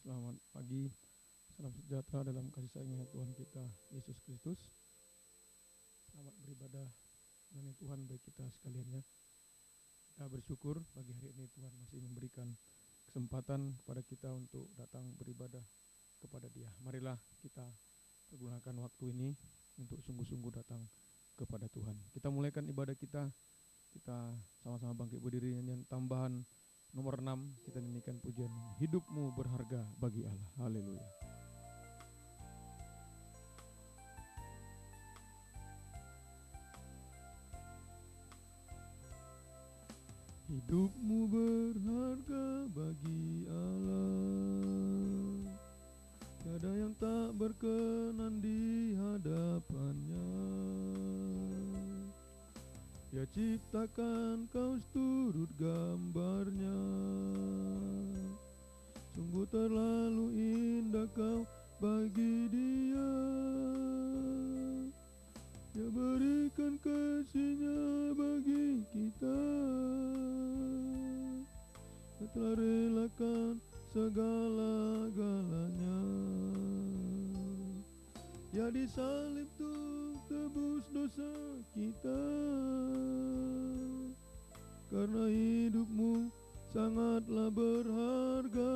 Selamat pagi, salam sejahtera dalam kasih sayangnya Tuhan kita Yesus Kristus. Selamat beribadah dengan Tuhan baik kita sekalian ya. Kita bersyukur pagi hari ini Tuhan masih memberikan kesempatan kepada kita untuk datang beribadah kepada Dia. Marilah kita pergunakan waktu ini untuk sungguh-sungguh datang kepada Tuhan. Kita mulaikan ibadah kita sama-sama bangkit berdiri, nyanyian tambahan nomor 6, kita nyanyikan pujian Hidupmu Berharga Bagi Allah. Haleluya. Hidupmu berharga bagi Allah, tiada yang tak berkenan di hadapannya. Dia ciptakan kau seturut gambarnya, sungguh terlalu indah kau bagi Dia. Dia berikan kasih-Nya bagi kita, Dia telah relakan segala-galanya. Dia disalib untuk tebus dosa kita, karena hidupmu sangatlah berharga.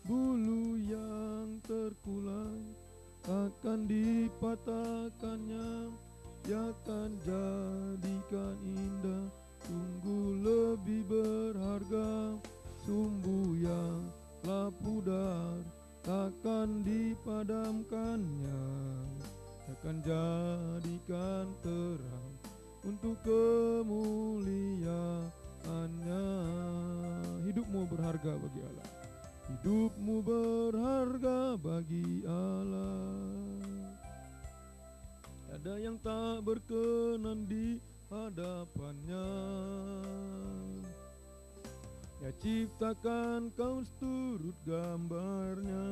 Bulu yang terkulai takkan dipatahkannya, Dia akan jadikan indah, sungguh lebih berharga. Sumbu yang telah pudar takkan dipadamkannya, akan jadikan terang untuk kemuliaannya. Hidupmu berharga bagi Allah. Hidupmu berharga bagi Allah, ada yang tak berkenan di hadapannya. Dia ciptakan kau seturut gambarnya,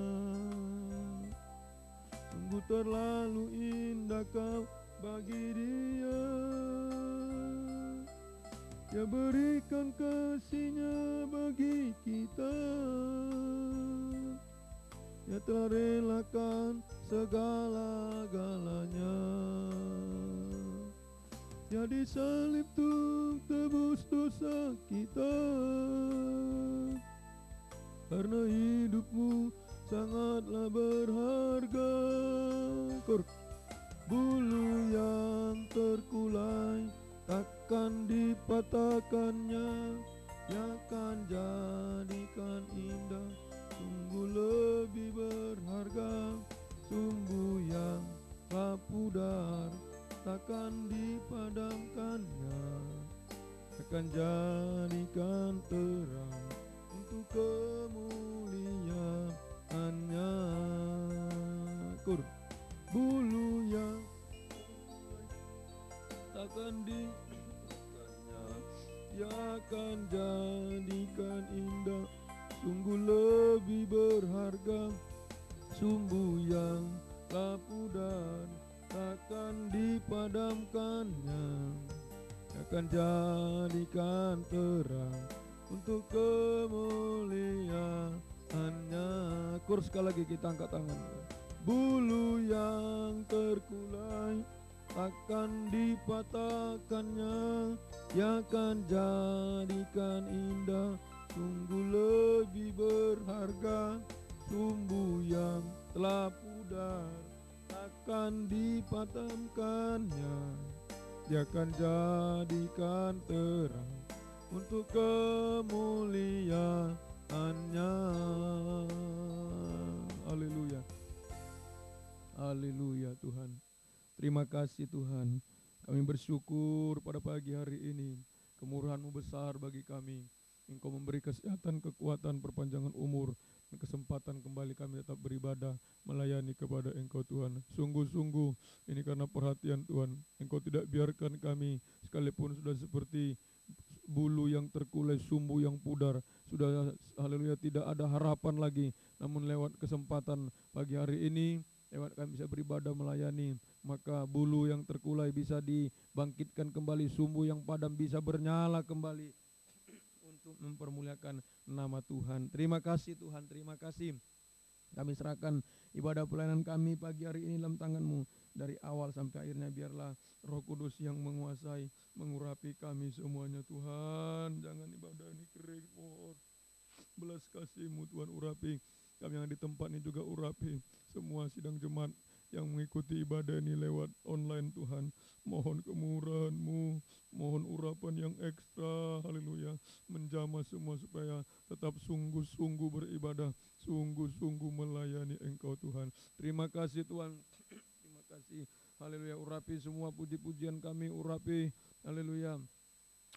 sungguh terlalu indah kau bagi Dia. Dia berikan kasih-Nya bagi kita, Dia telah relakan segala-galanya. Dia disalib untuk tebus dosa kita, karena hidupmu sangatlah berharga. Bulu yang terkulai takkan dipatahkannya, Dia akan jadikan indah, sungguh lebih berharga. Sumbu yang telah pudar takkan dipadamkannya, akan jadikan terang untuk kemuliaannya. Bulu yang takkan dipatahkannya, Dia akan jadikan indah, sungguh lebih berharga. Sumbu yang telah pudar takkan dipadamkannya, akan jadikan terang untuk kemuliaannya. Sekali lagi kita angkat tangan. Bulu yang terkulai takkan dipatahkannya, Dia akan jadikan indah, sungguh lebih berharga. Sumbu yang telah pudar takkan dipadamkannya, Dia akan jadikan terang untuk kemuliaannya. Haleluya. Haleluya Tuhan. Terima kasih Tuhan. Kami bersyukur pada pagi hari ini. Kemurahan-Mu besar bagi kami. Engkau memberi kesehatan, kekuatan, perpanjangan umur, dan kesempatan kembali kami tetap beribadah, melayani kepada Engkau Tuhan. Sungguh-sungguh ini karena perhatian Tuhan. Engkau tidak biarkan kami sekalipun sudah seperti bulu yang terkulai, sumbu yang pudar, sudah haleluya tidak ada harapan lagi. Namun lewat kesempatan pagi hari ini, lewat kami bisa beribadah melayani, maka bulu yang terkulai bisa dibangkitkan kembali, sumbu yang padam bisa bernyala kembali untuk mempermuliakan nama Tuhan. Terima kasih Tuhan, terima kasih. Kami serahkan ibadah pelayanan kami pagi hari ini dalam tangan-Mu. Dari awal sampai akhirnya biarlah Roh Kudus yang menguasai, mengurapi kami semuanya Tuhan. Jangan ibadah ini kering, mohon. Belas kasih-Mu Tuhan, urapi kami yang di tempat ini juga, urapi semua sidang jemaat yang mengikuti ibadah ini lewat online Tuhan. Mohon kemurahan-Mu, mohon urapan yang ekstra, haleluya, menjamah semua supaya tetap sungguh-sungguh beribadah, sungguh-sungguh melayani Engkau Tuhan. Terima kasih Tuhan, terima kasih, haleluya. Urapi semua puji-pujian kami, urapi, haleluya,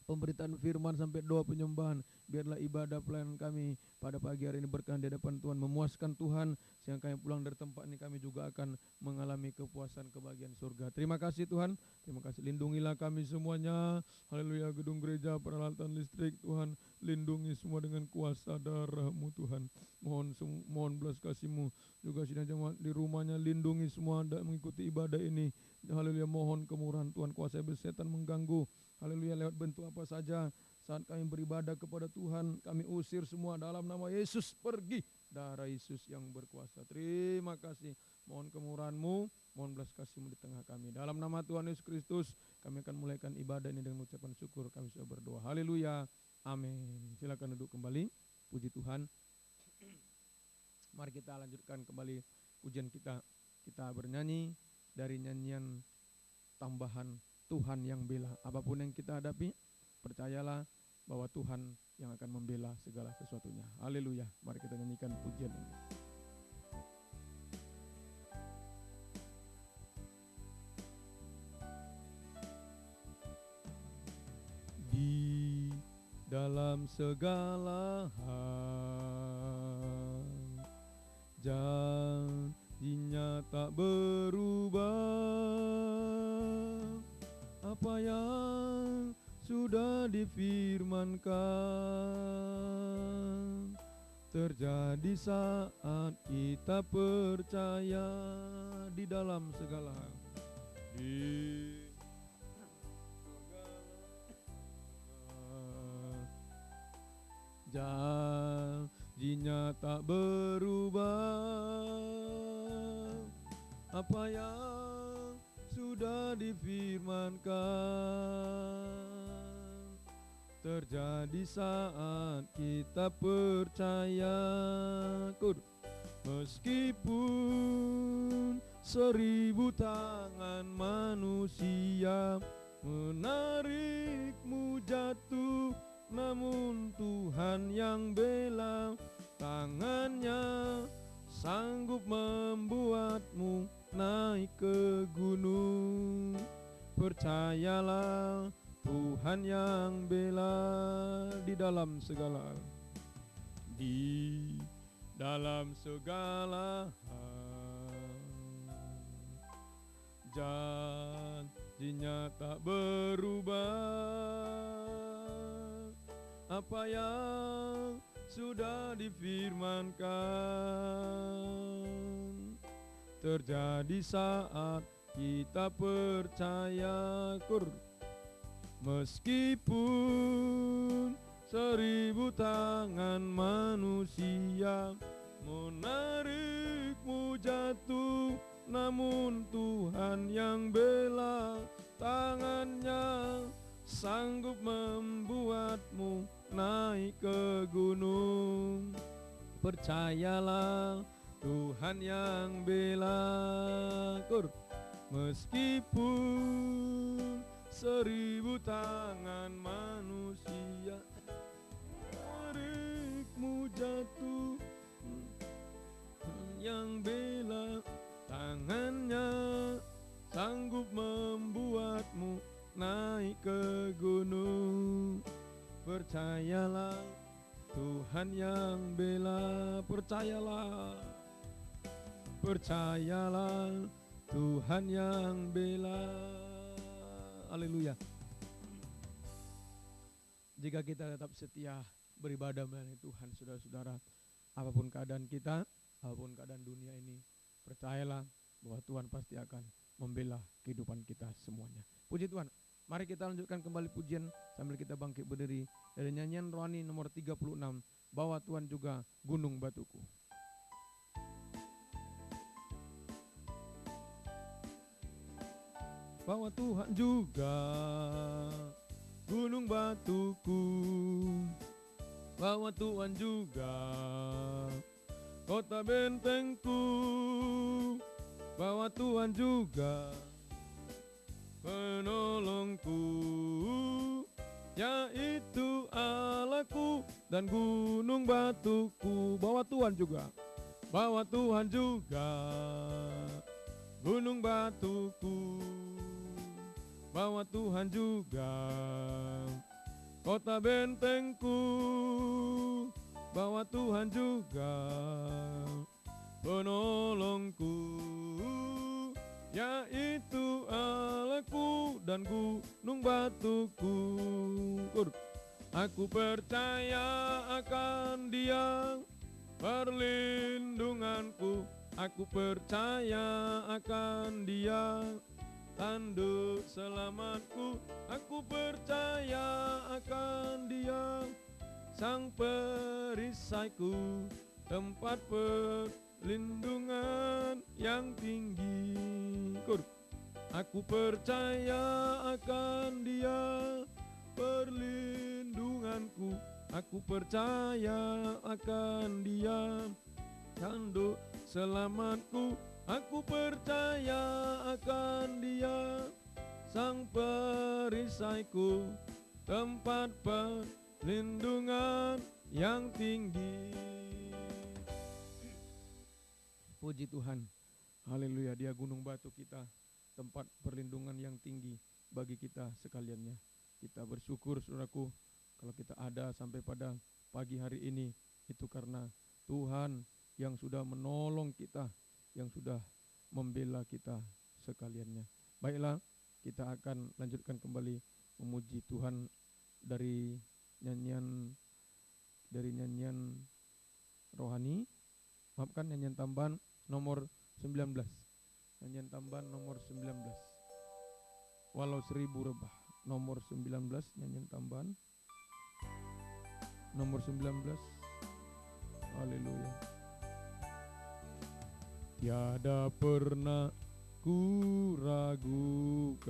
pemberitaan firman sampai doa penyembahan. Biarlah ibadah pelayanan kami pada pagi hari ini berkenan di hadapan Tuhan, memuaskan Tuhan, sehingga kami pulang dari tempat ini kami juga akan mengalami kepuasan kebahagiaan surga. Terima kasih Tuhan, terima kasih. Lindungilah kami semuanya, haleluya. Gedung gereja, peralatan listrik Tuhan, lindungi semua dengan kuasa darah-Mu Tuhan. Mohon belas kasih-Mu juga sidang jemaat di rumahnya, lindungi semua dan mengikuti ibadah ini, haleluya. Mohon kemurahan Tuhan, kuasa setan mengganggu, haleluya, lewat bentuk apa saja. Saat kami beribadah kepada Tuhan, kami usir semua dalam nama Yesus, pergi. Darah Yesus yang berkuasa. Terima kasih. Mohon kemurahan-Mu, mohon belas kasih-Mu di tengah kami. Dalam nama Tuhan Yesus Kristus, kami akan mulaikan ibadah ini dengan ucapan syukur. Kami sudah berdoa. Haleluya. Amin. Silakan duduk kembali. Puji Tuhan. Mari kita lanjutkan kembali pujian kita. Kita bernyanyi dari nyanyian tambahan Tuhan yang bela. Apapun yang kita hadapi, percayalah bahwa Tuhan yang akan membela segala sesuatunya. Haleluya. Mari kita nyanyikan pujian ini. Di dalam segala hal, janjinya tak berubah. Apa yang sudah difirmankan terjadi saat kita percaya. Di dalam segala hal, di janjinya tak berubah. Apa yang sudah difirmankan terjadi saat kita percaya. Meskipun 1000 tangan manusia menarikmu jatuh, namun Tuhan yang bela. Tangannya sanggup membuatmu naik ke gunung. Percayalah, Tuhan yang bela di dalam segala, di dalam segala hal. Janjinya tak berubah. Apa yang sudah difirmankan terjadi saat kita percaya. Meskipun 1000 tangan manusia menarikmu jatuh, namun Tuhan yang bela. Tangannya sanggup membuatmu naik ke gunung. Percayalah, Tuhan yang bela. Meskipun 1000 tangan manusia menarikmu jatuh, yang bela. Tangannya sanggup membuatmu naik ke gunung. Percayalah, Tuhan yang bela. Percayalah, percayalah, Tuhan yang bela. Haleluya. Jika kita tetap setia beribadah melayani Tuhan, saudara-saudara, apapun keadaan kita, apapun keadaan dunia ini, percayalah bahwa Tuhan pasti akan membela kehidupan kita semuanya. Puji Tuhan. Mari kita lanjutkan kembali pujian sambil kita bangkit berdiri dari nyanyian rohani nomor 36. Bawa Tuhan juga gunung batuku. Bawa Tuhan juga gunung batuku. Bawa Tuhan juga kota bentengku. Bawa Tuhan juga penolongku, yaitu Allahku dan gunung batuku. Bawa Tuhan juga, bawa Tuhan juga gunung batuku. Bawa Tuhan juga kota bentengku. Bawa Tuhan juga penolongku, yaitu Allahku dan gunung batuku. Aku percaya akan Dia perlindunganku. Aku percaya akan Dia tanduk selamatku. Aku percaya akan Dia sang perisaiku, tempat perlindungan yang tinggi. Aku percaya akan Dia perlindunganku. Aku percaya akan Dia tanduk selamatku. Aku percaya akan Dia sang perisaiku, tempat perlindungan yang tinggi. Puji Tuhan, haleluya. Dia gunung batu kita, tempat perlindungan yang tinggi bagi kita sekaliannya. Kita bersyukur saudaraku, kalau kita ada sampai pada pagi hari ini, itu karena Tuhan yang sudah menolong kita, yang sudah membela kita sekaliannya. Baiklah, kita akan lanjutkan kembali memuji Tuhan dari nyanyian rohani. Maafkan, nyanyian tambahan nomor 19. Nyanyian tambahan nomor 19. Walau 1000 rebah. Nomor 19, nyanyian tambahan nomor 19. Haleluya. Tiada pernah ku ragukan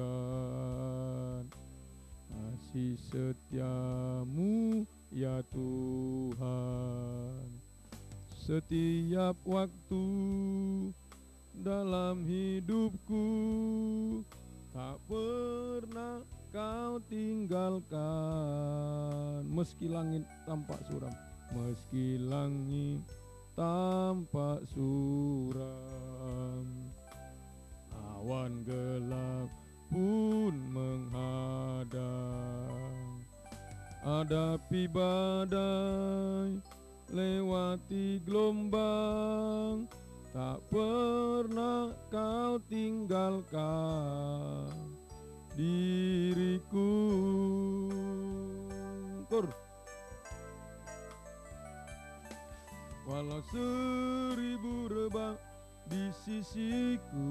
kasih setiamu ya Tuhan. Setiap waktu dalam hidupku tak pernah Kau tinggalkan. Meski langit tampak suram, meski langit tampak suram, awan gelap pun menghadang, hadapi badai, lewati gelombang, tak pernah Kau tinggalkan diriku. Walau 1000 rebah di sisiku,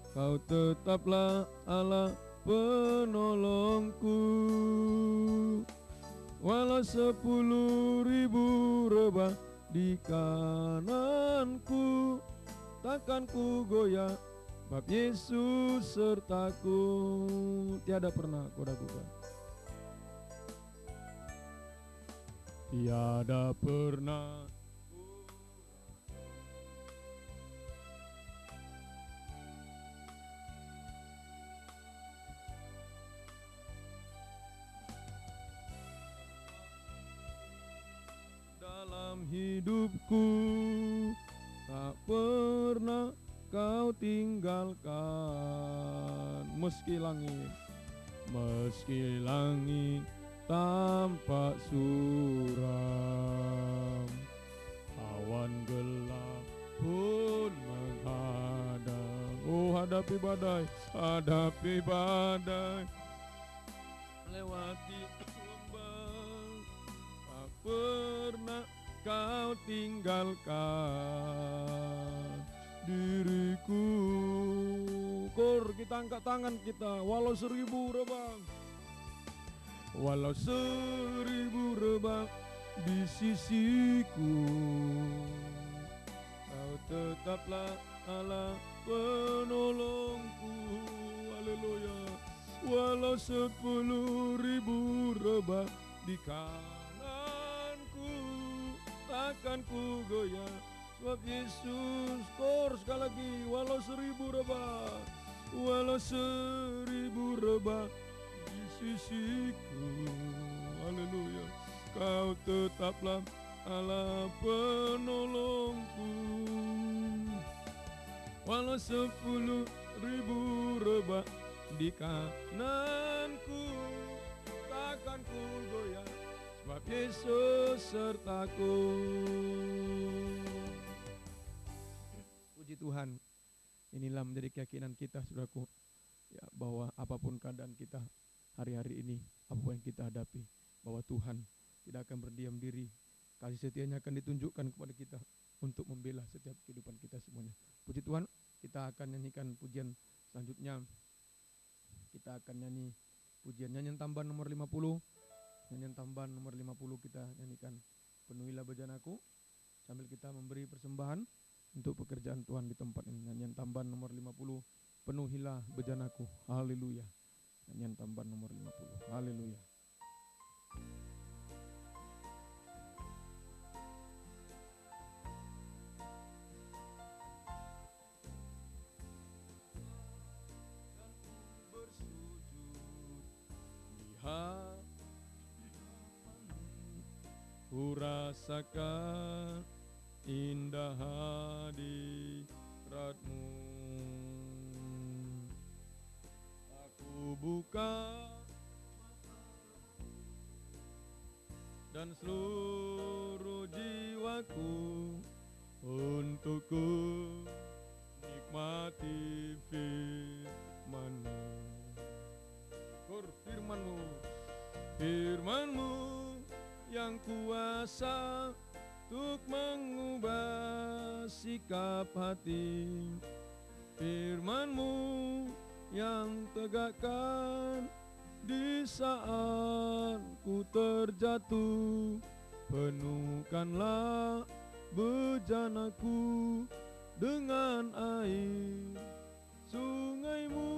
Kau tetaplah Allah penolongku. Walau 10.000 rebah di kananku, takkan ku goyah, sebab Yesus sertaku. Tiada pernah Kau ragukan. Tiada pernah dalam hidupku, tak pernah Kau tinggalkan. Meski langit tampak suram, awan gelap pun menghadang. Oh, hadapi badai, lewati gelombang, tak pernah Kau tinggalkan diriku. Kita angkat tangan kita, walau 1000 rebah Walau 1000 rebah di sisiku, Kau tetaplah Allah penolongku. Haleluya. Walau 10.000 rebah di kananku, takkan ku goyah, sebab Yesus. Kor sekali lagi, walau 1000 rebah, walau 1000 rebah di sisiku. Haleluya. Kau tetaplah Allah penolongku. Walau 10.000 rebah di kananku, takkan ku goyah, sebab Yesus sertaku. Puji Tuhan. Inilah menjadi keyakinan kita, saudaraku, ya, bahwa apapun keadaan kita hari-hari ini, apapun yang kita hadapi, bahwa Tuhan tidak akan berdiam diri. Kasih setianya akan ditunjukkan kepada kita untuk membela setiap kehidupan kita semuanya. Puji Tuhan. Kita akan nyanyikan pujian selanjutnya. Kita akan nyanyi pujian nyanyian tambahan nomor 50. Nyanyian tambahan nomor 50 kita nyanyikan, Penuhilah Bejanaku, sambil kita memberi persembahan untuk pekerjaan Tuhan di tempat ini. Nyanyian tambahan nomor 50, Penuhilah Bejanaku. Haleluya. Nyanyian tambahan nomor 50. Haleluya. Ku rasakan indah hadirat-Mu. Aku buka dan seluruh jiwaku untuk ku nikmati firman-Mu. Firman-Mu, firman-Mu yang kuasa untuk mengubah sikap hati. Firman-Mu yang tegakkan di saat ku terjatuh. Penuhkanlah bejanaku dengan air sungai-Mu.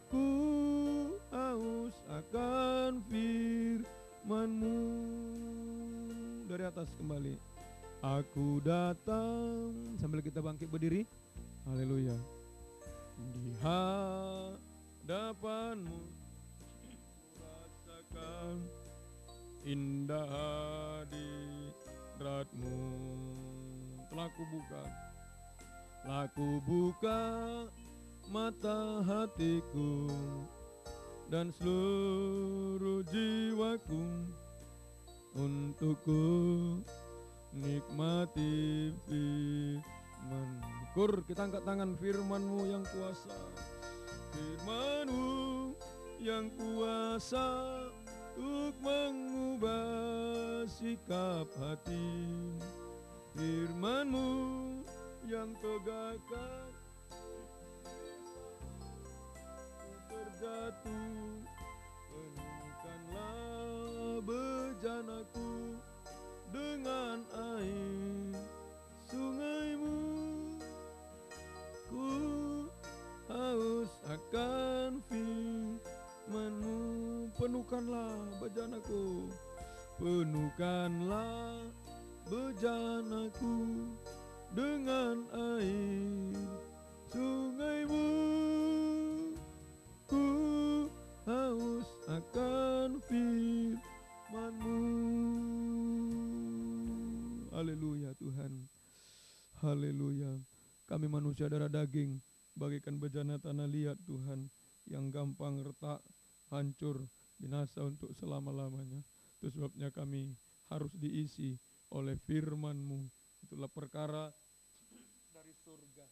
Ku haus akan firman-Mu. Dari atas kembali. Aku datang, sambil kita bangkit berdiri. Haleluya. Di hadapan-Mu rasakan indah hadirat-Mu. Telah ku buka mata hatiku dan seluruh jiwaku untuk ku nikmati firman. Kur, kita angkat tangan. Firman-Mu yang kuasa, firman-Mu yang kuasa untuk mengubah sikap hati. Firman-Mu yang tegakkan terjatuh. Penuhkanlah bejanaku dengan air sungai-Mu. Ku haus akan firman-Mu. Penuhkanlah bejanaku, penuhkanlah bejanaku dengan air sungai-Mu. Ku haus akan firman-Mu. Haleluya Tuhan. Haleluya. Kami manusia darah daging, bagaikan bejana tanah liat Tuhan, yang gampang retak, hancur, binasa untuk selama-lamanya. Itu sebabnya kami harus diisi oleh firman-Mu. Itulah perkara dari surga,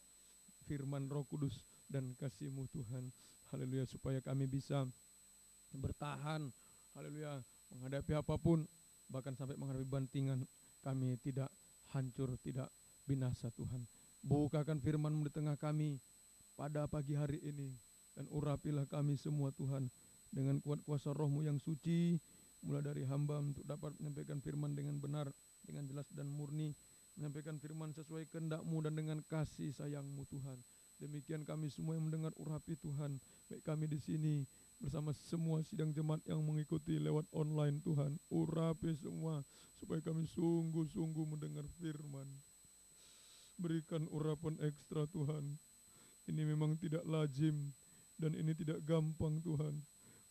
firman Roh Kudus dan kasih-Mu Tuhan. Haleluya, supaya kami bisa bertahan, haleluya, menghadapi apapun, bahkan sampai menghadapi bantingan, kami tidak hancur, tidak binasa Tuhan. Bukakan firman-Mu di tengah kami pada pagi hari ini, dan urapilah kami semua Tuhan, dengan kuat kuasa Roh-Mu yang suci, mulai dari hamba untuk dapat menyampaikan firman dengan benar, dengan jelas dan murni, menyampaikan firman sesuai kehendak-Mu dan dengan kasih sayang-Mu Tuhan. Demikian kami semua yang mendengar urapi Tuhan, baik kami di sini bersama semua sidang jemaat yang mengikuti lewat online Tuhan. Urapi semua supaya kami sungguh-sungguh mendengar firman. Berikan urapan ekstra Tuhan. Ini memang tidak lazim dan ini tidak gampang Tuhan.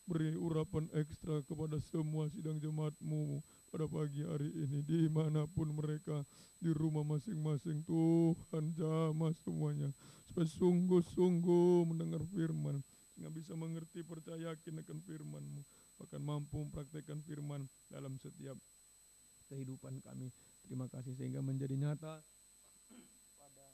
Beri urapan ekstra kepada semua sidang jemaat-Mu pada pagi hari ini, dimanapun mereka, di rumah masing-masing. Tuhan jamah semuanya supaya sungguh-sungguh mendengar firman, sehingga bisa mengerti, percaya akan firman-Mu, bahkan mampu mempraktekkan firman dalam setiap kehidupan kami. Terima kasih sehingga menjadi nyata pada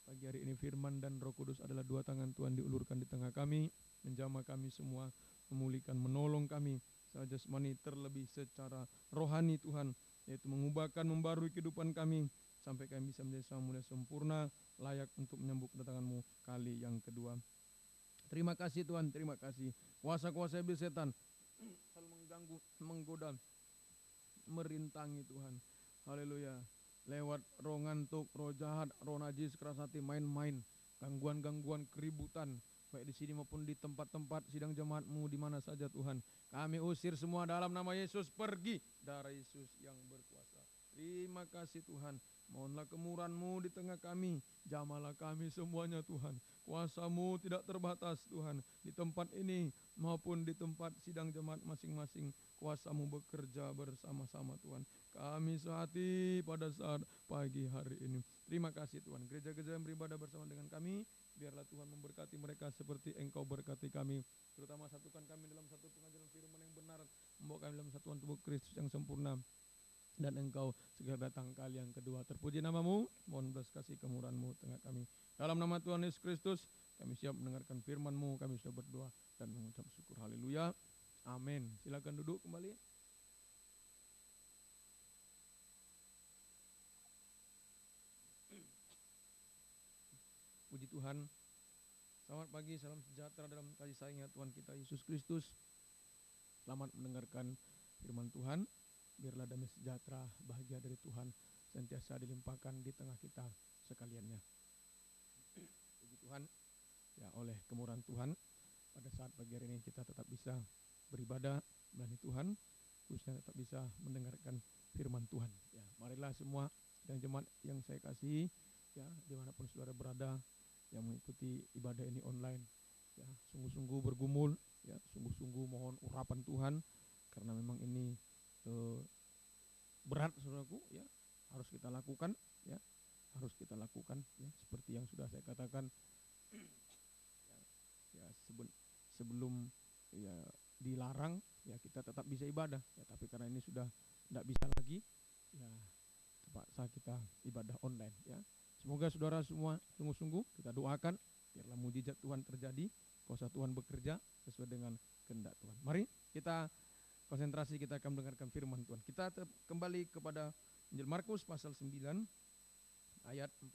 pagi hari ini firman dan Roh Kudus adalah dua tangan Tuhan diulurkan di tengah kami, menjamah kami semua, memulihkan, menolong kami secara jasmani terlebih secara rohani Tuhan, yaitu mengubahkan, membarui kehidupan kami sampai kami bisa menjadi sama mulia sempurna, layak untuk menyambut kedatangan-Mu kali yang kedua. Terima kasih Tuhan, terima kasih. Kuasa-kuasa iblis setan selalu mengganggu, menggoda, merintangi Tuhan. Haleluya. Lewat roh ngantuk, roh jahat, roh najis, keras hati, main-main, gangguan-gangguan, keributan, baik di sini maupun di tempat-tempat sidang jemaat-Mu di mana saja Tuhan. Kami usir semua dalam nama Yesus, pergi darah Yesus yang berkuasa. Terima kasih Tuhan. Mohonlah kemurahan-Mu di tengah kami. Jamalah kami semuanya Tuhan. Kuasa-Mu tidak terbatas Tuhan. Di tempat ini maupun di tempat sidang jemaat masing-masing, kuasa-Mu bekerja bersama-sama Tuhan. Kami sehati pada saat pagi hari ini. Terima kasih Tuhan. Gereja-gereja yang beribadah bersama dengan kami, biarlah Tuhan memberkati mereka seperti Engkau berkati kami. Terutama satukan kami dalam satu pengajaran firman yang benar, membawa kami dalam satuan tubuh Kristus yang sempurna. Dan Engkau segera datang kali yang kedua. Terpuji nama-Mu, mohon belas kasih kemurahan-Mu tengah kami. Dalam nama Tuhan Yesus Kristus, kami siap mendengarkan firman-Mu. Kami sudah berdoa dan mengucap syukur. Haleluya. Amin. Silakan duduk kembali. Puji Tuhan. Selamat pagi, salam sejahtera dalam kasih sayangnya Tuhan kita Yesus Kristus. Selamat mendengarkan firman Tuhan. Biarlah damai sejahtera, bahagia dari Tuhan sentiasa dilimpahkan di tengah kita sekaliannya. Puji Tuhan, ya oleh kemurahan Tuhan, pada saat pagi hari ini kita tetap bisa beribadah melayani Tuhan, khususnya tetap bisa mendengarkan firman Tuhan. Ya, marilah semua sidang jemaat yang saya kasihi, ya dimanapun saudara berada, yang mengikuti ibadah ini online, ya sungguh-sungguh bergumul, ya sungguh-sungguh mohon urapan Tuhan, karena memang ini berat saudaraku, ya harus kita lakukan, ya harus kita lakukan, ya seperti yang sudah saya katakan, ya sebelum ya dilarang, ya kita tetap bisa ibadah, ya tapi karena ini sudah tidak bisa lagi, ya terpaksa kita ibadah online, ya. Semoga saudara semua sungguh-sungguh kita doakan, biarlah mujizat Tuhan terjadi, kuasa Tuhan bekerja sesuai dengan kehendak Tuhan. Mari kita konsentrasi, kita akan mendengarkan firman Tuhan. Kita kembali kepada Injil Markus pasal 9 ayat 42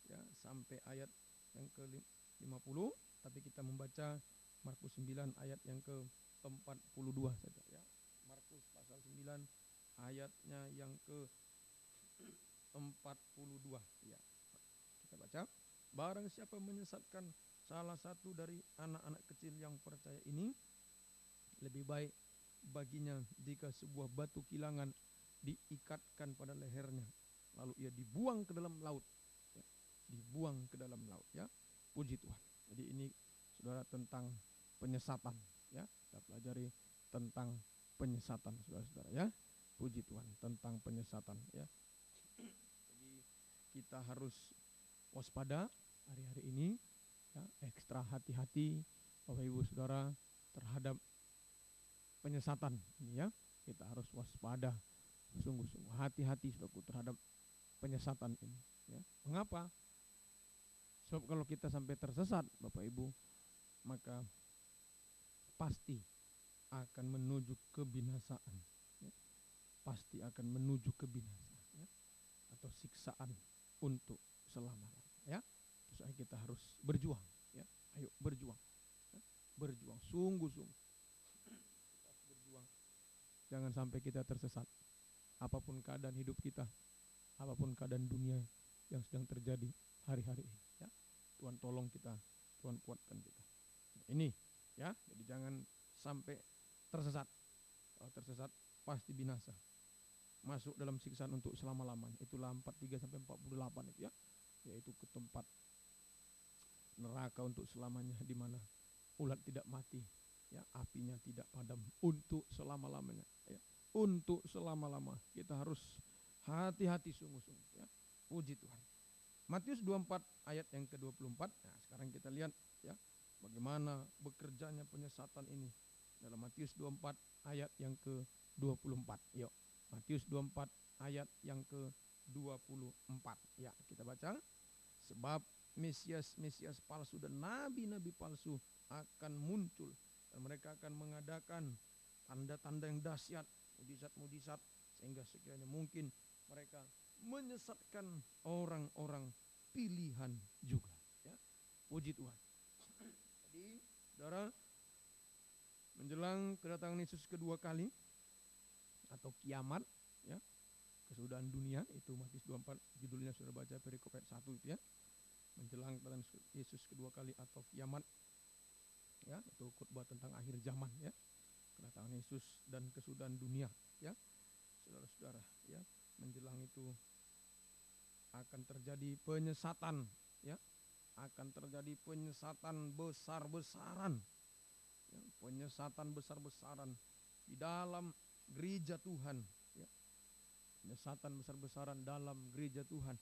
ya sampai ayat yang ke-50, tapi kita membaca Markus 9 ayat yang ke-42 saja ya. Markus pasal 9 ayatnya yang ke-42 ya. Kita baca, barang siapa menyesatkan salah satu dari anak-anak kecil yang percaya ini, lebih baik baginya jika sebuah batu kilangan diikatkan pada lehernya, lalu ia dibuang ke dalam laut, ya, dibuang ke dalam laut, ya. Puji Tuhan. Jadi ini saudara tentang penyesatan, ya. Kita pelajari tentang penyesatan, saudara-saudara, ya. Puji Tuhan, tentang penyesatan, ya. Jadi kita harus waspada hari-hari ini, ya, ekstra hati-hati Bapak Ibu Saudara terhadap penyesatan ini, ya. Kita harus waspada, sungguh-sungguh hati-hati saudaraku terhadap penyesatan ini, ya. Mengapa? Sebab kalau kita sampai tersesat Bapak Ibu, maka pasti akan menuju kebinasaan, ya. Pasti akan menuju kebinasaan, ya, atau siksaan untuk selama-lamanya, ya. Terus kita harus berjuang, ya. Ayo berjuang, ya. Berjuang sungguh-sungguh. Jangan sampai kita tersesat. Apapun keadaan hidup kita, apapun keadaan dunia yang sedang terjadi hari-hari ini, ya. Tuhan tolong kita, Tuhan kuatkan kita. Ini, ya. Jadi jangan sampai tersesat. Kalau tersesat pasti binasa. Masuk dalam siksaan untuk selama-lamanya. Itulah 43 sampai 48 itu, ya. Yaitu ke tempat neraka untuk selamanya, di mana ulat tidak mati, ya, apinya tidak padam untuk selama-lamanya, ya. Untuk selama-lama kita harus hati-hati sungguh-sungguh, ya. Puji Tuhan. Matius 24 ayat yang ke-24. Nah, sekarang kita lihat, ya, bagaimana bekerjanya penyesatan ini dalam Matius 24 ayat yang ke-24. Yuk, Matius 24 ayat yang ke-24. Ya, kita baca. Sebab Mesias palsu dan nabi-nabi palsu akan muncul, dan mereka akan mengadakan tanda-tanda yang dahsyat, mujizat-mujizat, sehingga sekiranya mungkin mereka menyesatkan orang-orang pilihan juga, ya. Puji Tuhan. Jadi, saudara, menjelang kedatangan Yesus kedua kali atau kiamat, ya, kesudahan dunia, itu Matius 24, judulnya sudah baca perikop ayat 1 itu, ya. Menjelang kedatangan Yesus kedua kali atau kiamat, ya, itu khotbah tentang akhir zaman, ya. Kedatangan Yesus dan kesudahan dunia, ya. Saudara-saudara, ya, menjelang itu akan terjadi penyesatan, ya. Akan terjadi penyesatan besar-besaran, ya, penyesatan besar-besaran di dalam gereja Tuhan, ya. Penyesatan besar-besaran dalam gereja Tuhan,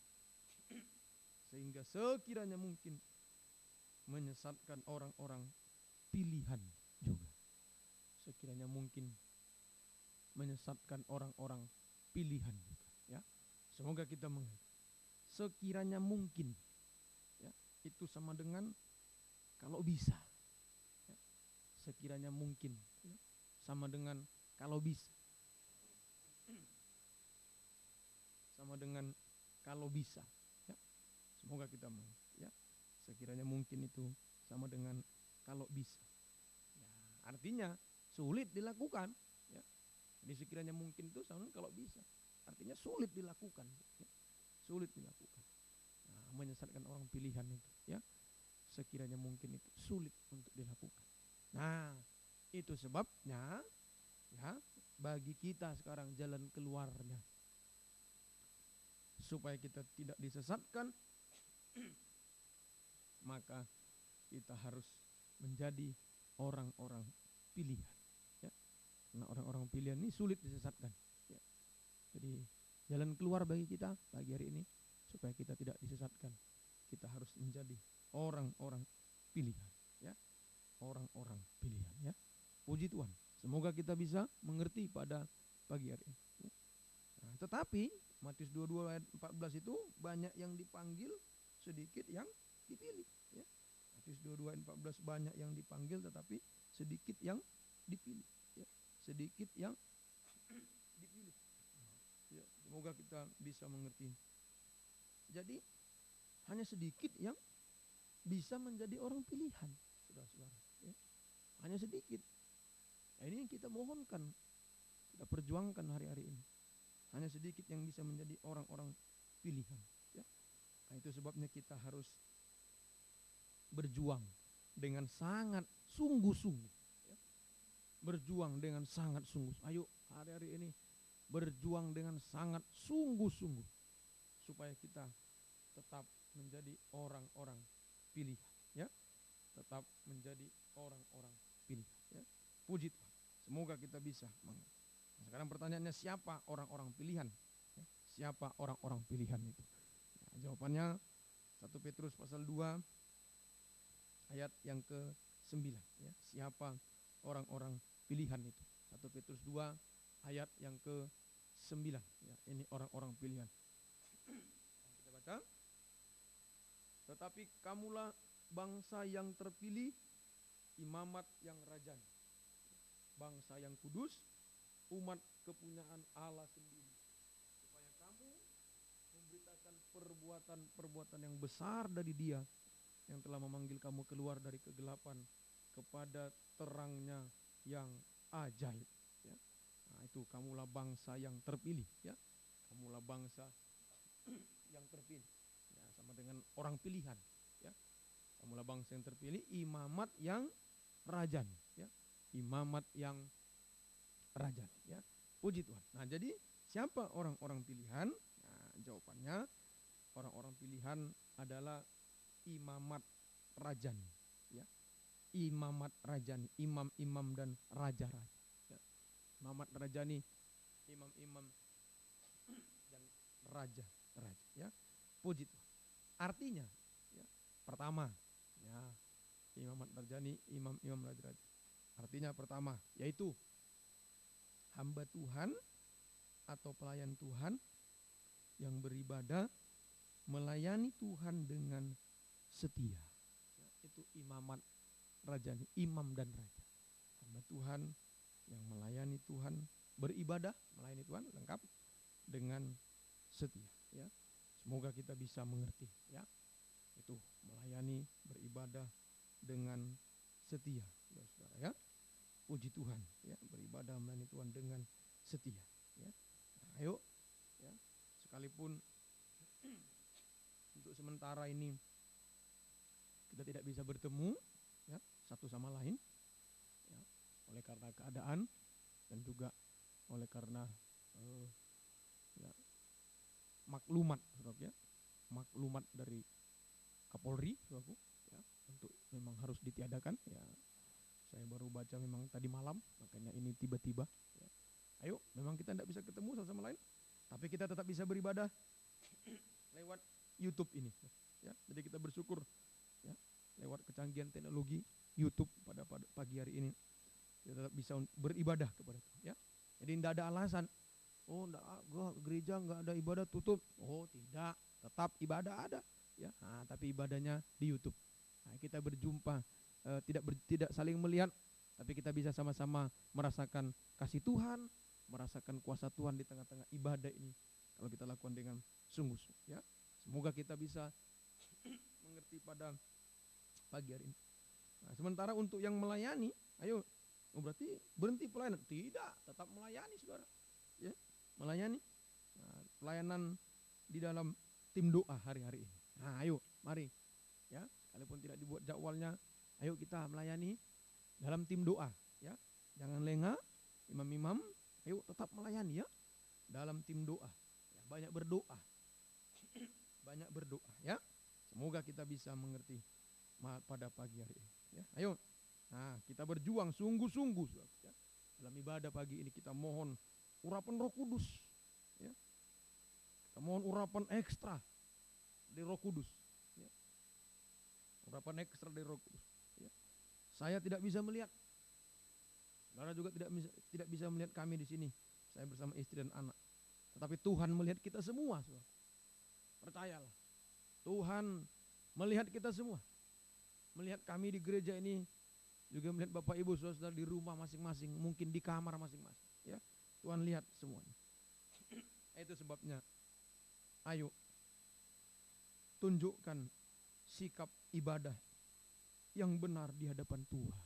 sehingga sekiranya mungkin menyesatkan orang-orang pilihan juga. Sekiranya mungkin menyesatkan orang-orang pilihan juga, ya. Semoga kita mengerti. Sekiranya mungkin, ya, itu sama dengan kalau bisa, ya. Sekiranya mungkin, ya, sama dengan kalau bisa, sama dengan kalau bisa, ya. Semoga kita mengerti, ya. Sekiranya mungkin itu sama dengan kalau bisa, ya, artinya sulit dilakukan, ya. Jadi sekiranya mungkin itu sama dengan kalau bisa, artinya sulit dilakukan, ya. Sulit dilakukan. Nah, menyesatkan orang pilihan itu, ya, sekiranya mungkin itu sulit untuk dilakukan. Nah, itu sebabnya, ya, bagi kita sekarang jalan keluarnya supaya kita tidak disesatkan, maka kita harus menjadi orang-orang pilihan, ya. Karena orang-orang pilihan ini sulit disesatkan, ya. Jadi jalan keluar bagi kita pagi hari ini supaya kita tidak disesatkan, kita harus menjadi orang-orang pilihan, ya. Orang-orang pilihan, ya. Puji Tuhan. Semoga kita bisa mengerti pada pagi hari ini, ya. Nah, tetapi Matius 22 ayat 14 itu banyak yang dipanggil, sedikit yang dipilih, ya. Matius 22 ayat 14 banyak yang dipanggil tetapi sedikit yang dipilih, ya. Sedikit yang dipilih. Ya, semoga kita bisa mengerti. Jadi hanya sedikit yang bisa menjadi orang pilihan, saudara-saudara, ya. Hanya sedikit. Nah, ini yang kita mohonkan, kita perjuangkan hari-hari ini. Hanya sedikit yang bisa menjadi orang-orang pilihan, ya. Nah, itu sebabnya kita harus berjuang dengan sangat sungguh-sungguh, ya. Berjuang dengan sangat sungguh. Ayo hari-hari ini berjuang dengan sangat sungguh-sungguh supaya kita tetap menjadi orang-orang pilihan, ya. Tetap menjadi orang-orang pilihan, ya. Puji Tuhan. Semoga kita bisa mengerti. Nah, sekarang pertanyaannya, siapa orang-orang pilihan? Ya, siapa orang-orang pilihan itu? Nah, jawabannya 1 Petrus pasal 2 ayat yang ke-9, ya. Siapa orang-orang pilihan itu? 1 Petrus 2 ayat yang ke-9, ya. Ini orang-orang pilihan. Kita baca. Tetapi kamulah bangsa yang terpilih, imamat yang rajani, bangsa yang kudus, umat kepunyaan Allah sendiri, supaya kamu memberitakan perbuatan-perbuatan yang besar dari Dia yang telah memanggil kamu keluar dari kegelapan kepada terangnya yang ajaib, ya. Nah, itu kamulah bangsa yang terpilih, ya. Kamulah bangsa yang terpilih. Ya, sama dengan orang pilihan, ya. Kamulah bangsa yang terpilih, imamat yang rajani, ya. Imamat yang rajani, ya. Puji Tuhan. Nah, jadi siapa orang-orang pilihan? Nah, jawabannya orang-orang pilihan adalah imamat rajani, ya. Imamat rajani, imam-imam dan raja-raja, ya. Imamat rajani, imam-imam dan raja-raja, ya. Puji Tuhan. Artinya, ya, pertama, ya, imamat rajani, imam-imam raja-raja. Artinya pertama, yaitu hamba Tuhan atau pelayan Tuhan yang beribadah melayani Tuhan dengan setia. Ya, itu imamat rajani, imam dan raja. Hamba Tuhan yang melayani Tuhan, beribadah, melayani Tuhan lengkap dengan setia, ya. Semoga kita bisa mengerti, ya. Itu melayani, beribadah dengan setia, saudara, ya. Puji Tuhan, ya, beribadah melayani Tuhan dengan setia, ya. Nah, ayo, ya, sekalipun untuk sementara ini kita tidak bisa bertemu, ya, satu sama lain, ya, oleh karena keadaan dan juga oleh karena ya, maklumat, saudara, ya, maklumat dari Kapolri, saudara, ya, untuk memang harus ditiadakan, ya. Saya baru baca memang tadi malam, makanya ini tiba-tiba, ya. Ayo, memang kita tidak bisa ketemu satu sama lain, tapi kita tetap bisa beribadah lewat YouTube ini, ya. Jadi kita bersyukur, ya, lewat kecanggihan teknologi YouTube pada pagi hari ini kita tetap bisa beribadah kepada Tuhan, ya. Jadi tidak ada alasan, oh enggak, gereja enggak ada ibadah tutup. Oh tidak, tetap ibadah ada, ya. Nah, tapi ibadahnya di YouTube. Nah, kita berjumpa, tidak saling melihat, tapi kita bisa sama-sama merasakan kasih Tuhan, merasakan kuasa Tuhan di tengah-tengah ibadah ini kalau kita lakukan dengan sungguh-sungguh, ya. Semoga kita bisa mengerti pada pagi hari ini. Nah, sementara untuk yang melayani, ayo, berarti berhenti pelayanan? Tidak, tetap melayani, saudara, ya. Melayani, nah, pelayanan di dalam tim doa hari-hari ini. Nah, ayo, mari, ya, sekalipun tidak dibuat jadwalnya, ayo kita melayani dalam tim doa, ya. Jangan lengah, imam-imam, ayo tetap melayani, ya, dalam tim doa, ya. Banyak berdoa, banyak berdoa, ya. Semoga kita bisa mengerti pada pagi hari ini, ya. Ayo, nah, kita berjuang sungguh-sungguh, ya. Dalam ibadah pagi ini kita mohon urapan Roh Kudus, ya. Kita mohon urapan ekstra dari Roh Kudus, ya. Urapan ekstra dari Roh Kudus, ya. Saya tidak bisa melihat, saudara juga tidak bisa melihat kami di sini. Saya bersama istri dan anak, tetapi Tuhan melihat kita semua, saudara. Percayalah, Tuhan melihat kita semua, melihat kami di gereja ini, juga melihat Bapak Ibu saudara di rumah masing-masing, mungkin di kamar masing-masing, ya. Tuhan lihat semuanya. Itu sebabnya, ayo tunjukkan sikap ibadah yang benar di hadapan Tuhan.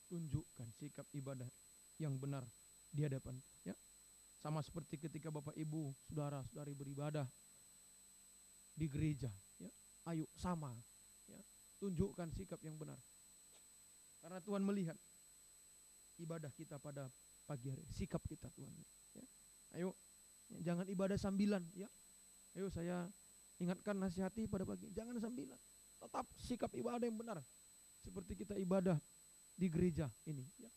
Tunjukkan sikap ibadah yang benar di hadapan Tuhan, ya. Sama seperti ketika Bapak Ibu, saudara-saudari beribadah di gereja, ya. Ayo sama, ya. Tunjukkan sikap yang benar. Karena Tuhan melihat ibadah kita pada pagi hari, sikap kita Tuhan, ya. Ayo, jangan ibadah sambilan, ya. Ayo saya ingatkan, nasihati pada pagi, jangan sambilan. Tetap sikap ibadah yang benar seperti kita ibadah di gereja ini, ya.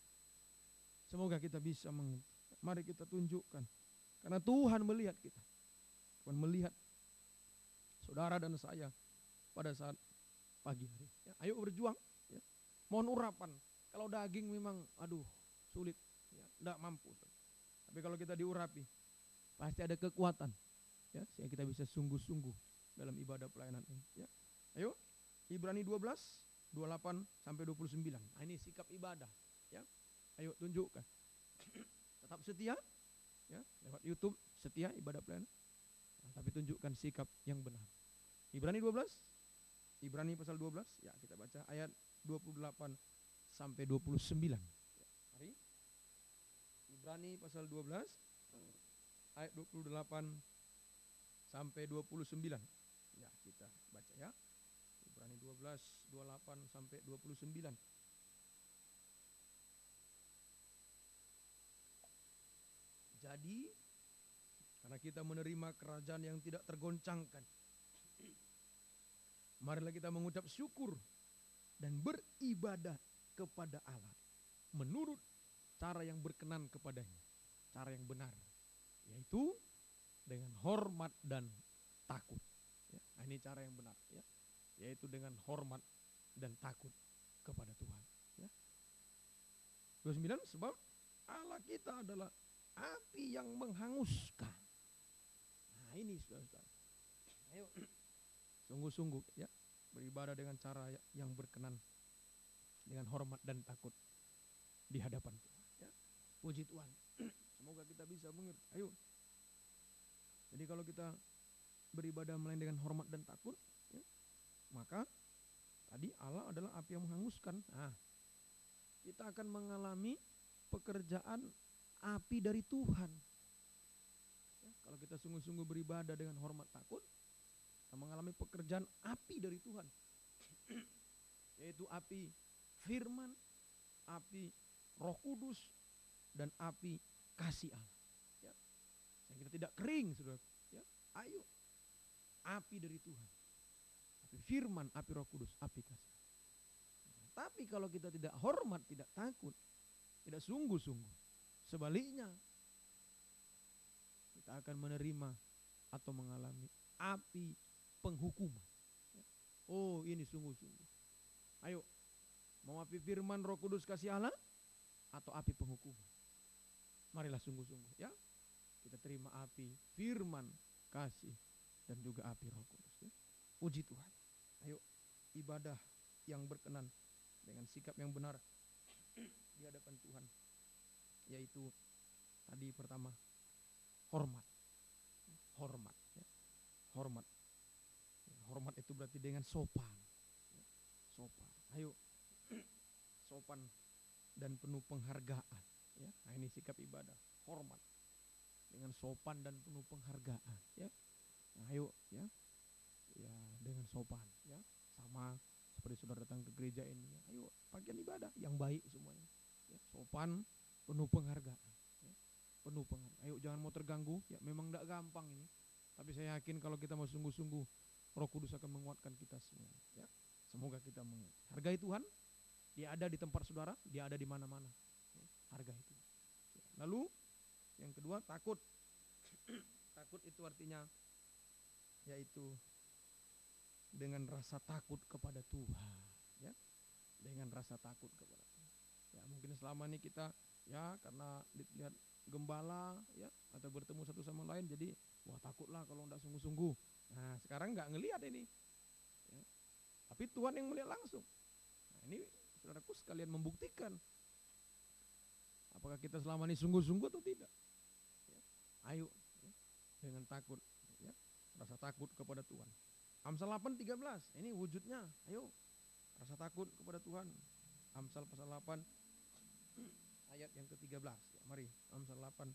Semoga kita bisa mengerti. Mari kita tunjukkan, karena Tuhan melihat kita. Tuhan melihat saudara dan saya pada saat pagi hari, ya. Ayo berjuang, ya. Mohon urapan. Kalau daging memang aduh sulit, ya, tidak mampu. Tapi kalau kita diurapi, pasti ada kekuatan, ya, sehingga kita bisa sungguh-sungguh dalam ibadah pelayanan ini, ya. Ayo, Ibrani 12, 28 sampai 29. Nah, ini sikap ibadah, ya. Ayo tunjukkan. Tetap setia, ya, lewat YouTube, setia ibadah pelayanan. Nah, tapi tunjukkan sikap yang benar. Ibrani 12, Ibrani pasal 12, ya, kita baca ayat 28 sampai 29. Ya, mari. Ibrani pasal 12 ayat 28 sampai 29. Ya, kita baca ya. Ibrani 12, 28 sampai 29. Jadi, karena kita menerima kerajaan yang tidak tergoncangkan, marilah kita mengucap syukur dan beribadah kepada Allah menurut cara yang berkenan kepadanya, cara yang benar, yaitu dengan hormat dan takut. Ya, ini cara yang benar, ya, yaitu dengan hormat dan takut kepada Tuhan. Ya. 29, sebab Allah kita adalah api yang menghanguskan. Nah ini saudara-saudara, ayo sungguh-sungguh ya beribadah dengan cara yang berkenan, dengan hormat dan takut di hadapan Tuhan. Ya. Puji Tuhan. Semoga kita bisa mengerti. Ayo. Jadi kalau kita beribadah melainkan dengan hormat dan takut, ya, maka tadi Allah adalah api yang menghanguskan. Nah, kita akan mengalami pekerjaan api dari Tuhan. Ya, kalau kita sungguh-sungguh beribadah dengan hormat takut, kita mengalami pekerjaan api dari Tuhan. Yaitu api firman, api Roh Kudus, dan api kasih Allah. Ya. Sehingga kita tidak kering, saudara. Ya. Ayo, api dari Tuhan, api firman, api Roh Kudus, api kasih. Tapi kalau kita tidak hormat, tidak takut, tidak sungguh-sungguh, sebaliknya kita akan menerima atau mengalami api penghukuman. Oh, ini sungguh-sungguh. Ayo, mau api firman, Roh Kudus, kasih Allah, atau api penghukuman? Marilah sungguh-sungguh ya. Kita terima api firman, kasih, dan juga api Roh Kudus. Ya. Puji Tuhan. Ayo, ibadah yang berkenan dengan sikap yang benar di hadapan Tuhan, yaitu tadi pertama hormat. Hormat ya. Hormat. Ya, hormat itu berarti dengan sopan. Ya. Sopan. Ayo sopan dan penuh penghargaan ya. Nah, ini sikap ibadah, hormat dengan sopan dan penuh penghargaan ya. Nah, ayo ya. Ya, dengan sopan ya. Sama seperti saudara datang ke gereja ini ya. Ayo pakaian ibadah yang baik semuanya. Ya, sopan, penuh penghargaan ya. Penuh penghargaan. Ayo jangan mau terganggu ya, memang tidak gampang ini. Tapi saya yakin kalau kita mau sungguh-sungguh, Roh Kudus akan menguatkan kita semua ya. Semoga kita menghargai Tuhan. Dia ada di tempat saudara, dia ada di mana-mana. Ya, hargai itu. Ya. Lalu yang kedua, takut. Takut itu artinya yaitu dengan rasa takut kepada Tuhan ya. Dengan rasa takut kepada Tuhan. Ya, mungkin selama ini kita ya karena lihat gembala ya atau bertemu satu sama lain jadi wah takutlah kalau enggak sungguh-sungguh. Nah, sekarang enggak ngelihat ini. Ya. Tapi Tuhan yang melihat langsung. Nah, ini saudaraku sekalian membuktikan apakah kita selama ini sungguh-sungguh atau tidak. Ya. Ayo ya, dengan takut ya, rasa takut kepada Tuhan. Amsal 8:13 ini wujudnya. Ayo rasa takut kepada Tuhan. Amsal pasal 8 ayat yang ke-13 ya, mari Amsal 8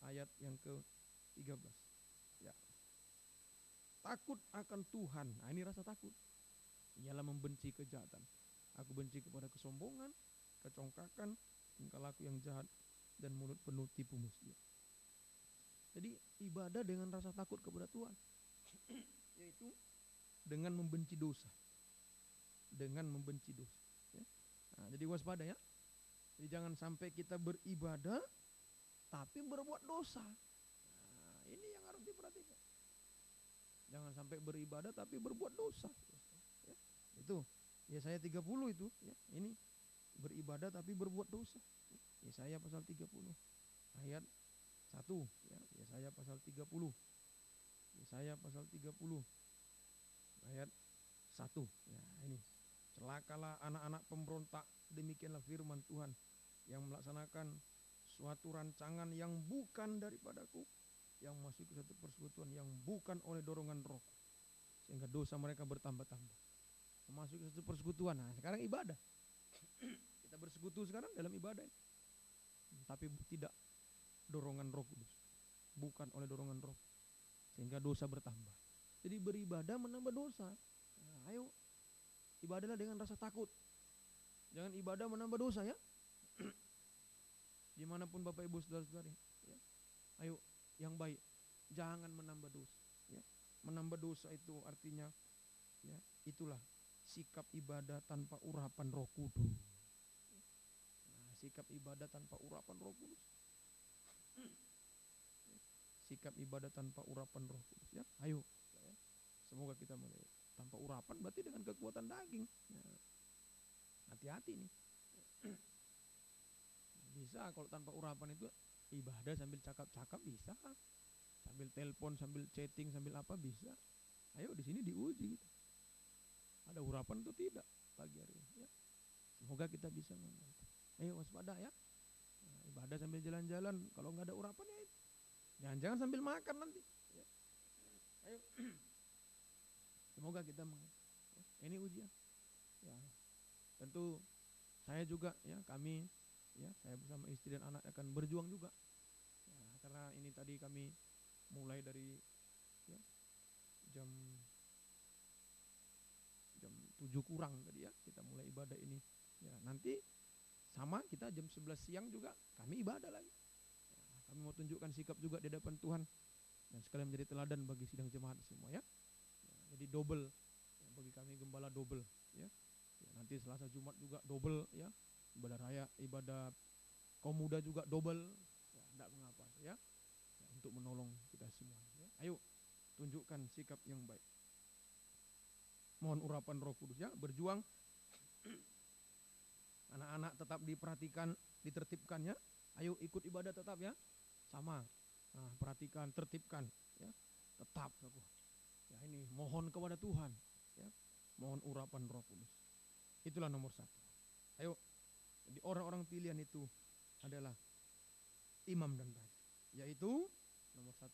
ayat yang ke-13 ya. Takut akan Tuhan. Nah, ini rasa takut. Ialah membenci kejahatan. Aku benci kepada kesombongan, kecongkakan, tingkah laku yang jahat, dan mulut penuh tipu muslihat. Jadi ibadah dengan rasa takut kepada Tuhan, yaitu dengan membenci dosa. Dengan membenci dosa. Ya. Nah, jadi waspada ya. Jadi jangan sampai kita beribadah tapi berbuat dosa. Nah, ini yang harus diperhatikan. Jangan sampai beribadah tapi berbuat dosa. Ya. Itu Yesaya 30 itu ya. Ini beribadah tapi berbuat dosa. Yesaya pasal 30 ayat 1 ya. Yesaya pasal 30. Yesaya pasal 30 ayat 1 ya. Ini celakalah anak-anak pemberontak, demikianlah firman Tuhan, yang melaksanakan suatu rancangan yang bukan daripadaku, yang masuk ke satu persekutuan yang bukan oleh dorongan roh, sehingga dosa mereka bertambah-tambah. Masuk ke satu persekutuan. Nah, sekarang ibadah. Kita bersekutu sekarang dalam ibadah. Tapi tidak dorongan Roh Kudus, bukan oleh dorongan roh, sehingga dosa bertambah. Jadi beribadah menambah dosa. Nah, ayo ibadahlah dengan rasa takut, jangan ibadah menambah dosa ya. Dimanapun Bapak Ibu saudara-saudari ya. Ayo yang baik, jangan menambah dosa ya. Menambah dosa itu artinya ya, itulah sikap ibadah tanpa urapan Roh Kudus. Nah, sikap ibadah tanpa urapan Roh Kudus. Sikap ibadah tanpa urapan Roh Kudus ya. Ayo ya. Semoga kita mulai tanpa urapan berarti dengan kekuatan daging. Nah, hati-hati nih. Bisa kalau tanpa urapan itu ibadah sambil cakap-cakap bisa, sambil telepon, sambil chatting, sambil apa bisa. Ayo di sini diuji kita. Ada urapan atau tidak pagi hari ini ya. Semoga kita bisa mengerti. Ayo waspada ya. Nah, ibadah sambil jalan-jalan, kalau nggak ada urapan ya itu. Jangan-jangan sambil makan nanti. Ya. Ayo. Semoga kita mengerti. Ya. Ini ujian. Ya. Tentu saya juga ya, kami ya, saya bersama istri dan anak akan berjuang juga. Ya, karena ini tadi kami mulai dari ya, jam 7 kurang tadi ya, kita mulai ibadah ini. Ya, nanti sama kita jam 11 siang juga kami ibadah lagi. Ya, kami mau tunjukkan sikap juga di hadapan Tuhan dan sekalian menjadi teladan bagi sidang jemaat semua ya. Ya, jadi double ya, bagi kami gembala double ya. Ya, nanti Selasa Jumat juga double ya. Ibadah raya, ibadah kaum muda juga double. Ya, enggak mengapa ya. Ya, untuk menolong kita semua ya. Ayo tunjukkan sikap yang baik. Mohon urapan Roh Kudus ya, berjuang. Anak-anak tetap diperhatikan, ditertibkan ya. Ayo ikut ibadah tetap ya. Sama. Nah, perhatikan, tertibkan ya. Tetap aku. Ya, ini mohon kepada Tuhan ya. Mohon urapan Roh Kudus. Itulah nomor 1. Ayo. Jadi orang-orang pilihan itu adalah imam dan raja. Yaitu nomor 1,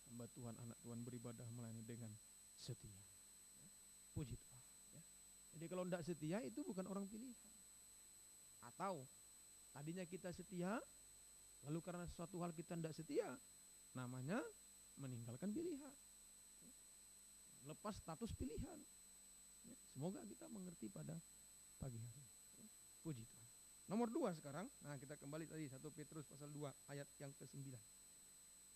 hamba Tuhan, anak Tuhan beribadah melayani dengan setia. Puji Tuhan ya. Jadi kalau tidak setia itu bukan orang pilihan. Atau tadinya kita setia, lalu karena suatu hal kita tidak setia, namanya meninggalkan pilihan. Lepas status pilihan. Ya, semoga kita mengerti pada pagi hari ini. Ya, puji Tuhan. Nomor 2 sekarang. Nah, kita kembali tadi 1 Petrus pasal 2 ayat yang ke-9.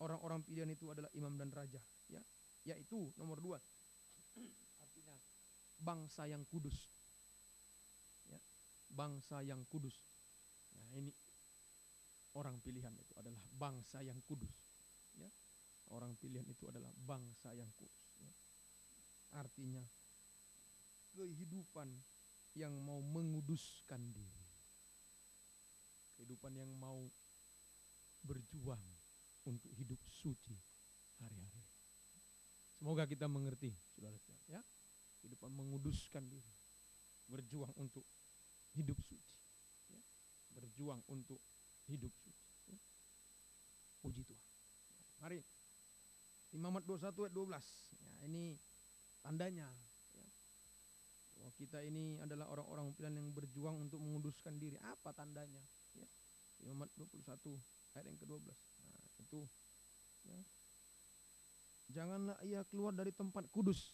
Orang-orang pilihan itu adalah imam dan raja ya. Yaitu nomor 2. Artinya bangsa yang kudus. Ya, bangsa yang kudus. Nah, ini orang pilihan itu adalah bangsa yang kudus. Ya, orang pilihan itu adalah bangsa yang kudus. Ya. Artinya kehidupan yang mau menguduskan diri. Kehidupan yang mau berjuang untuk hidup suci hari-hari. Semoga kita mengerti, saudara-saudara ya. Kehidupan menguduskan diri, berjuang untuk hidup suci ya. Berjuang untuk hidup suci ya. Puji Tuhan ya. Mari Imamat 21 ayat 12 ya, ini tandanya ya. Bahwa kita ini adalah orang-orang pilihan yang berjuang untuk menguduskan diri. Apa tandanya ya? Imamat 21 ayat yang ke-12. Nah, itu ya. Janganlah ia keluar dari tempat kudus.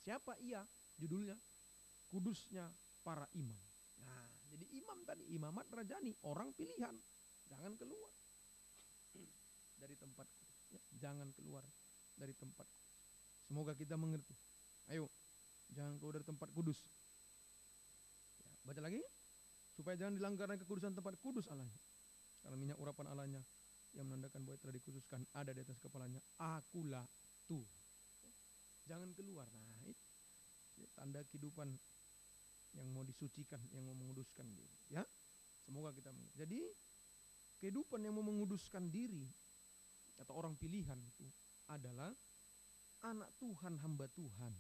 Siapa ia? Judulnya kudusnya para imam. Nah, jadi imam tadi, imamat rajani, orang pilihan. Jangan keluar dari tempat kudus. Ya, jangan keluar dari tempat kudus. Semoga kita mengerti. Ayo, jangan keluar dari tempat kudus. Ya, baca lagi. Supaya jangan dilanggarkan kekudusan tempat kudus Allahnya. Karena minyak urapan Allahnya yang menandakan bahwa telah dikhususkan ada di atas kepalanya. Akulah Tuhan. Jangan keluar. Nah, itu ya, tanda kehidupan yang mau disucikan, yang mau menguduskan diri. Ya, semoga kita mengerti. Jadi kehidupan yang mau menguduskan diri atau orang pilihan itu adalah anak Tuhan, hamba Tuhan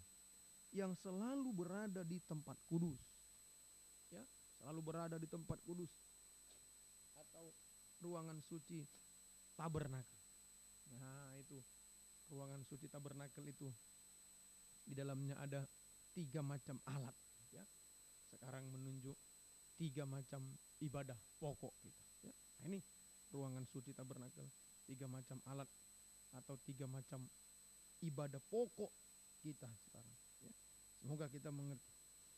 yang selalu berada di tempat kudus. Ya, selalu berada di tempat kudus atau ruangan suci tabernakel. Nah, itu ruangan suci tabernakel itu di dalamnya ada 3 macam alat ya. Sekarang menunjuk 3 macam ibadah pokok kita ya. Nah, ini ruangan suci tabernakel, 3 macam alat atau 3 macam ibadah pokok kita sekarang. Ya. Semoga kita mengerti.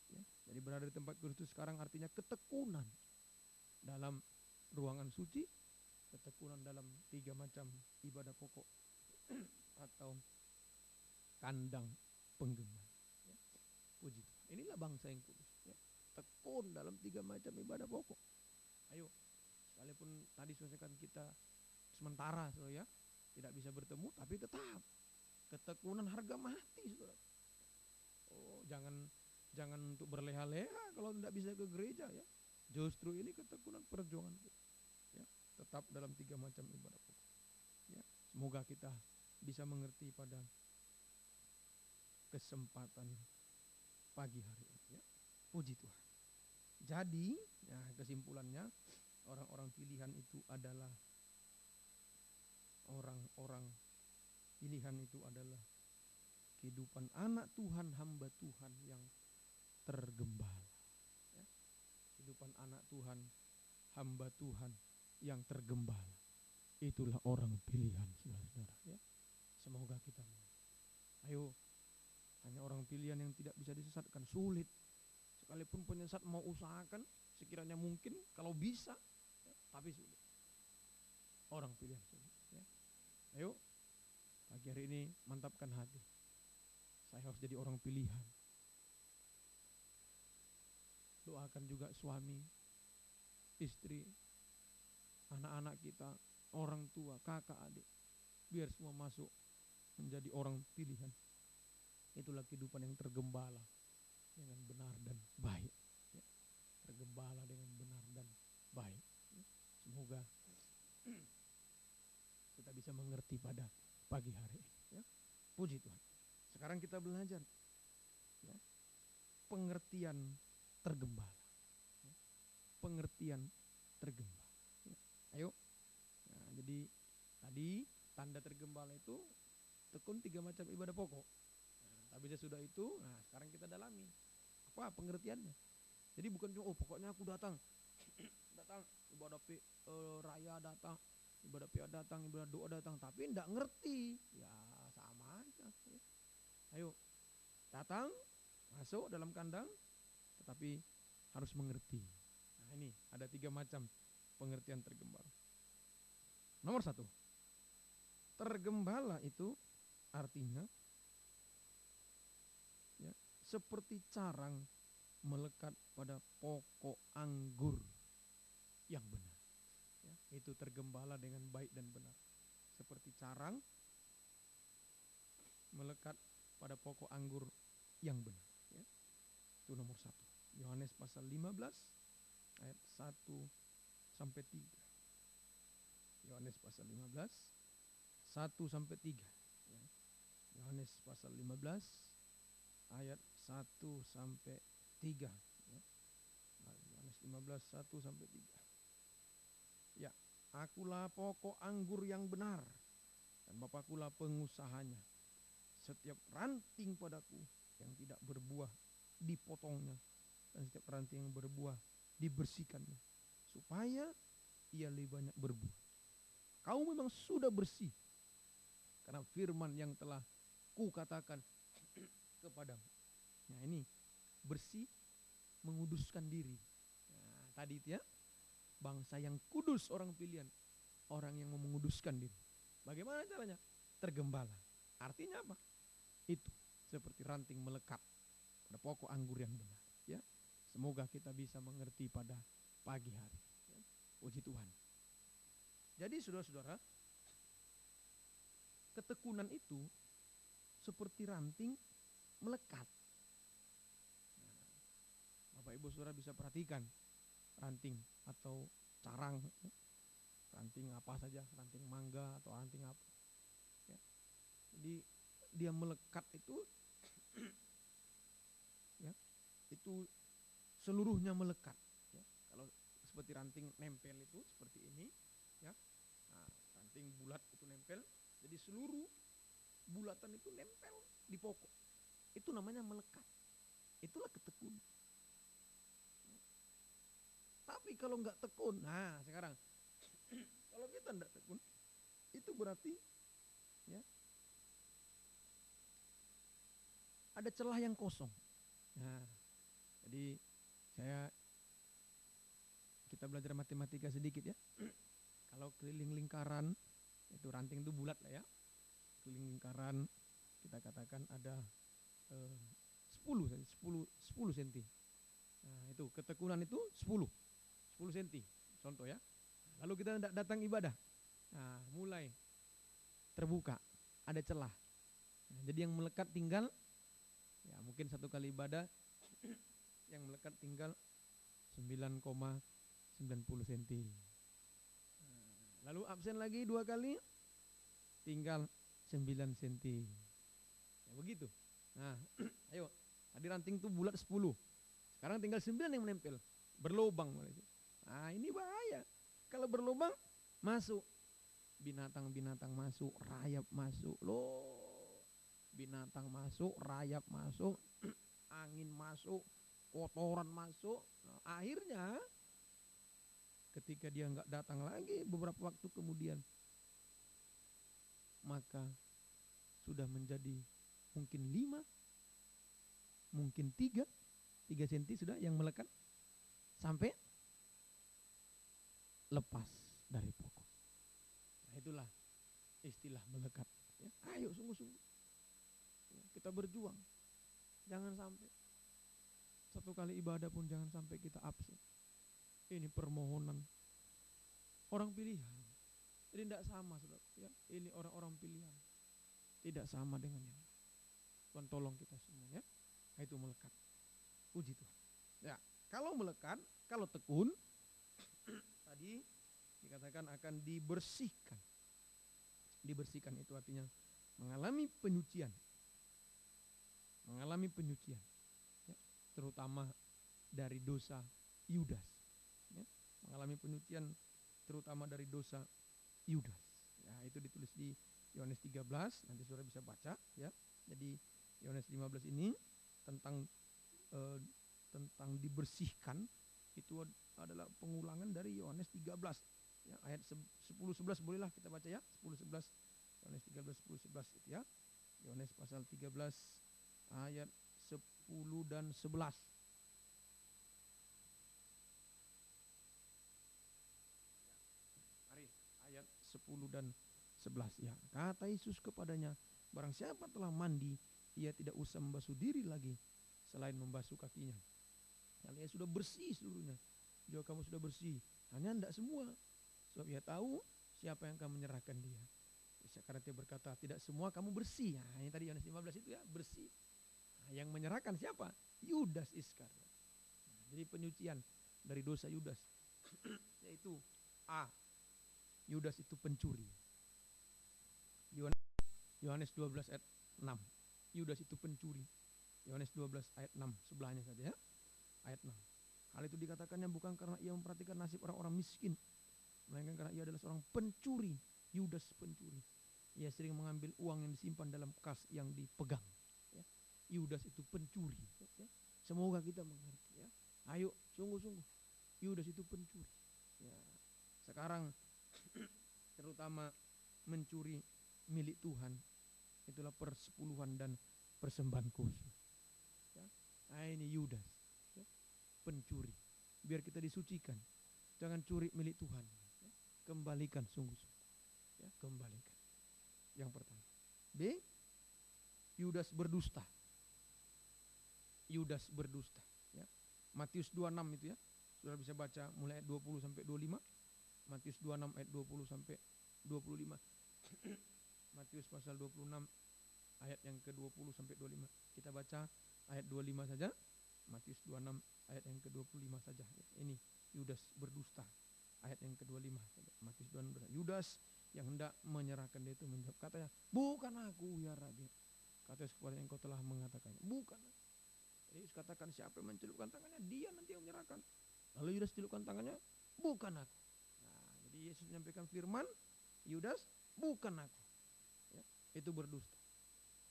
Ya. Jadi berada di tempat kudus itu sekarang artinya ketekunan dalam ruangan suci, ketekunan dalam 3 macam ibadah pokok atau kandang penggembala. Ya. Puji Tuhan. Inilah bangsa yang kudus. Ya. Tekun dalam 3 macam ibadah pokok. Ayo, sekalipun tadi selesaikan kita sementara, saudara, ya, tidak bisa bertemu, tapi tetap ketekunan harga mati, saudara. Oh, jangan untuk berleha-leha kalau tidak bisa ke gereja, ya. Justru ini ketekunan perjuangan kita. Ya, tetap dalam 3 macam ibadah pokok. Ya, semoga kita bisa mengerti pada kesempatan pagi hari ini. Ya. Puji Tuhan. Jadi, ya, kesimpulannya orang-orang pilihan itu adalah kehidupan anak Tuhan, hamba Tuhan yang tergembala. Ya. Kehidupan anak Tuhan, hamba Tuhan yang tergembala. Itulah orang pilihan, saudara-saudara. Ya. Semoga kita ayo, hanya orang pilihan yang tidak bisa disesatkan, sulit. Sekalipun penyesat mau usahakan sekiranya mungkin, kalau bisa, ya, tapi sulit. Orang pilihan sulit. Ya. Ayo, pagi hari ini mantapkan hati. Saya harus jadi orang pilihan. Doakan juga suami, istri, anak-anak kita, orang tua, kakak, adik. Biar semua masuk menjadi orang pilihan. Itulah kehidupan yang tergembala dengan benar dan baik. Ya. Tergembala dengan benar dan baik. Ya. Semoga kita bisa mengerti pada pagi hari ini. Ya. Puji Tuhan. Sekarang kita belajar, ya, pengertian tergembala. Ya. Pengertian tergembala. Ya. Ayo. Nah, jadi tadi tanda tergembala itu tekun 3 macam ibadah pokok. Nah, tapi sesudah itu, nah sekarang kita dalami apa pengertiannya. Jadi bukan cuma pokoknya aku datang, datang ibadah raya datang, ibadah PA datang, ibadah doa datang, tapi tidak ngerti, ya sama aja. Ya. Ayo, datang, masuk dalam kandang, tetapi harus mengerti. Nah ini ada 3 macam pengertian tergembala. Nomor 1, tergembala itu artinya, ya, seperti carang melekat pada pokok anggur yang benar. Ya, itu tergembala dengan baik dan benar. Seperti carang melekat pada pokok anggur yang benar. Ya. Itu nomor 1. Yohanes pasal 15 ayat 1 sampai 3. Yohanes pasal 15 1 sampai 3. Ya. Yohanes pasal 15 ayat 1 sampai 3. Ya. Yohanes 15 1 sampai 3. Ya, akulah pokok anggur yang benar dan Bapakulah pengusahanya. Setiap ranting padaku yang tidak berbuah dipotongnya, dan setiap ranting yang berbuah dibersihkannya, supaya ia lebih banyak berbuah. Kau memang sudah bersih karena firman yang telah kukatakan kepadamu. Nah ini bersih, menguduskan diri. Nah, tadi itu, ya, bangsa yang kudus, orang pilihan, orang yang mau menguduskan diri. Bagaimana caranya? Tergembala. Artinya apa? Itu seperti ranting melekat pada pokok anggur yang benar. Ya, semoga kita bisa mengerti pada pagi hari. Ya. Puji Tuhan. Jadi saudara-saudara, ketekunan itu seperti ranting melekat. Nah, Bapak Ibu Saudara bisa perhatikan ranting atau carang, ya. Ranting apa saja, ranting mangga atau ranting apa. Ya. Jadi dia melekat itu, ya, itu seluruhnya melekat. Ya. Kalau seperti ranting nempel itu seperti ini, ya. Nah, ranting bulat itu nempel, jadi seluruh bulatan itu nempel di pokok. Itu namanya melekat. Itulah ketekunan. Ya. Tapi kalau nggak tekun, nah sekarang Kalau kita tidak tekun, itu berarti ya ada celah yang kosong. Nah, jadi kita belajar matematika sedikit ya. Kalau keliling lingkaran, itu ranting itu bulat lah ya. Keliling lingkaran kita katakan ada 10 cm. Nah, itu ketekunan itu 10 cm. Contoh ya. Lalu kita datang ibadah. Nah, mulai terbuka, ada celah. Nah, jadi yang melekat tinggal ya mungkin satu kali ibadah yang melekat tinggal 9,90 cm. Lalu absen lagi 2 kali tinggal 9 cm. Ya begitu. Nah, ayo. Tadi ranting itu bulat 10. Sekarang tinggal 9 yang menempel. Berlubang. Nah, ini bahaya. Kalau berlubang masuk binatang-binatang masuk, rayap masuk. Loh. Binatang masuk, rayap masuk, angin masuk, kotoran masuk. Nah, akhirnya ketika dia nggak datang lagi beberapa waktu kemudian, maka sudah menjadi mungkin 5, mungkin 3 cm sudah yang melekat sampai lepas dari pokok. Nah, itulah istilah melekat. Ya, ayo sungguh-sungguh. Ya, kita berjuang. Jangan sampai satu kali ibadah pun jangan sampai kita absen. Ini permohonan orang pilihan. Jadi tidak sama, saudara. Ya, ini orang-orang pilihan. Tidak sama dengan yang lain. Tuhan tolong kita semua ya. Nah, itu melekat. Puji Tuhan. Ya, kalau melekat, kalau tekun, tadi dikatakan akan dibersihkan. Dibersihkan itu artinya mengalami penyucian. Mengalami penyucian. Ya, terutama dari dosa Yudas. Ya, mengalami penyucian terutama dari dosa Yudas. Ya, itu ditulis di Yohanes 13, nanti saudara bisa baca ya. Jadi Yohanes 15 ini tentang dibersihkan itu adalah pengulangan dari Yohanes 13 ya, ayat 10-11 bolehlah kita baca ya, 10-11 Yohanes 13 10-11 itu ya. Yohanes pasal 13 ayat 10 dan 11. Mari ayat 10 dan 11 ya. Kata Yesus kepadanya, barang siapa telah mandi, ia tidak usah membasuh diri lagi selain membasuh kakinya. Kalau ia sudah bersih seluruhnya, jika kamu sudah bersih, hanya tidak semua, sebab ia tahu siapa yang akan menyerahkan dia. Karena dia berkata, tidak semua kamu bersih. Nah, ini tadi Yohanes 15 itu ya, bersih. Nah, yang menyerahkan siapa? Yudas Iskariot. Nah, jadi penyucian dari dosa Yudas yaitu A. Yudas itu pencuri. Yohanes 12 ayat 6. Yudas itu pencuri. Yohanes 12 ayat 6 sebelahnya saja ya. Ayat 6. Hal itu dikatakannya bukan karena ia memperhatikan nasib orang-orang miskin, melainkan karena ia adalah seorang pencuri. Yudas pencuri. Ia sering mengambil uang yang disimpan dalam kas yang dipegang. Ya. Yudas itu pencuri. Ya. Semoga kita mengerti. Ya. Ayo sungguh-sungguh. Yudas itu pencuri. Ya. Sekarang terutama mencuri milik Tuhan, itulah persepuluhan dan persembahan khusus. Ya. Nah, ini Yudas, ya. Pencuri. Biar kita disucikan. Jangan curi milik Tuhan. Ya. Kembalikan sungguh-sungguh. Ya, kembalikan. Yang pertama. B. Yudas berdusta. Yudas berdusta. Ya. Matius 26 itu ya. Sudah bisa baca mulai ayat 20 sampai 25. Matius 26 ayat 20 sampai 25. Matius pasal 26 ayat yang ke-20 sampai 25. Kita baca ayat 25 saja. Matius 26 ayat yang ke-25 saja. Ini Yudas berdusta. Ayat yang ke-25. Matius 26. Yudas yang hendak menyerahkan dia itu menjawab, katanya, bukan aku ya Rabi. Kata Yesus kepada engkau telah mengatakannya. Bukan. Jadi Yesus katakan siapa yang mencelupkan tangannya, dia nanti yang menyerahkan. Lalu Yudas celupkan tangannya, bukan aku. Nah, jadi Yesus menyampaikan firman, Yudas, bukan aku. Ya, itu berdusta.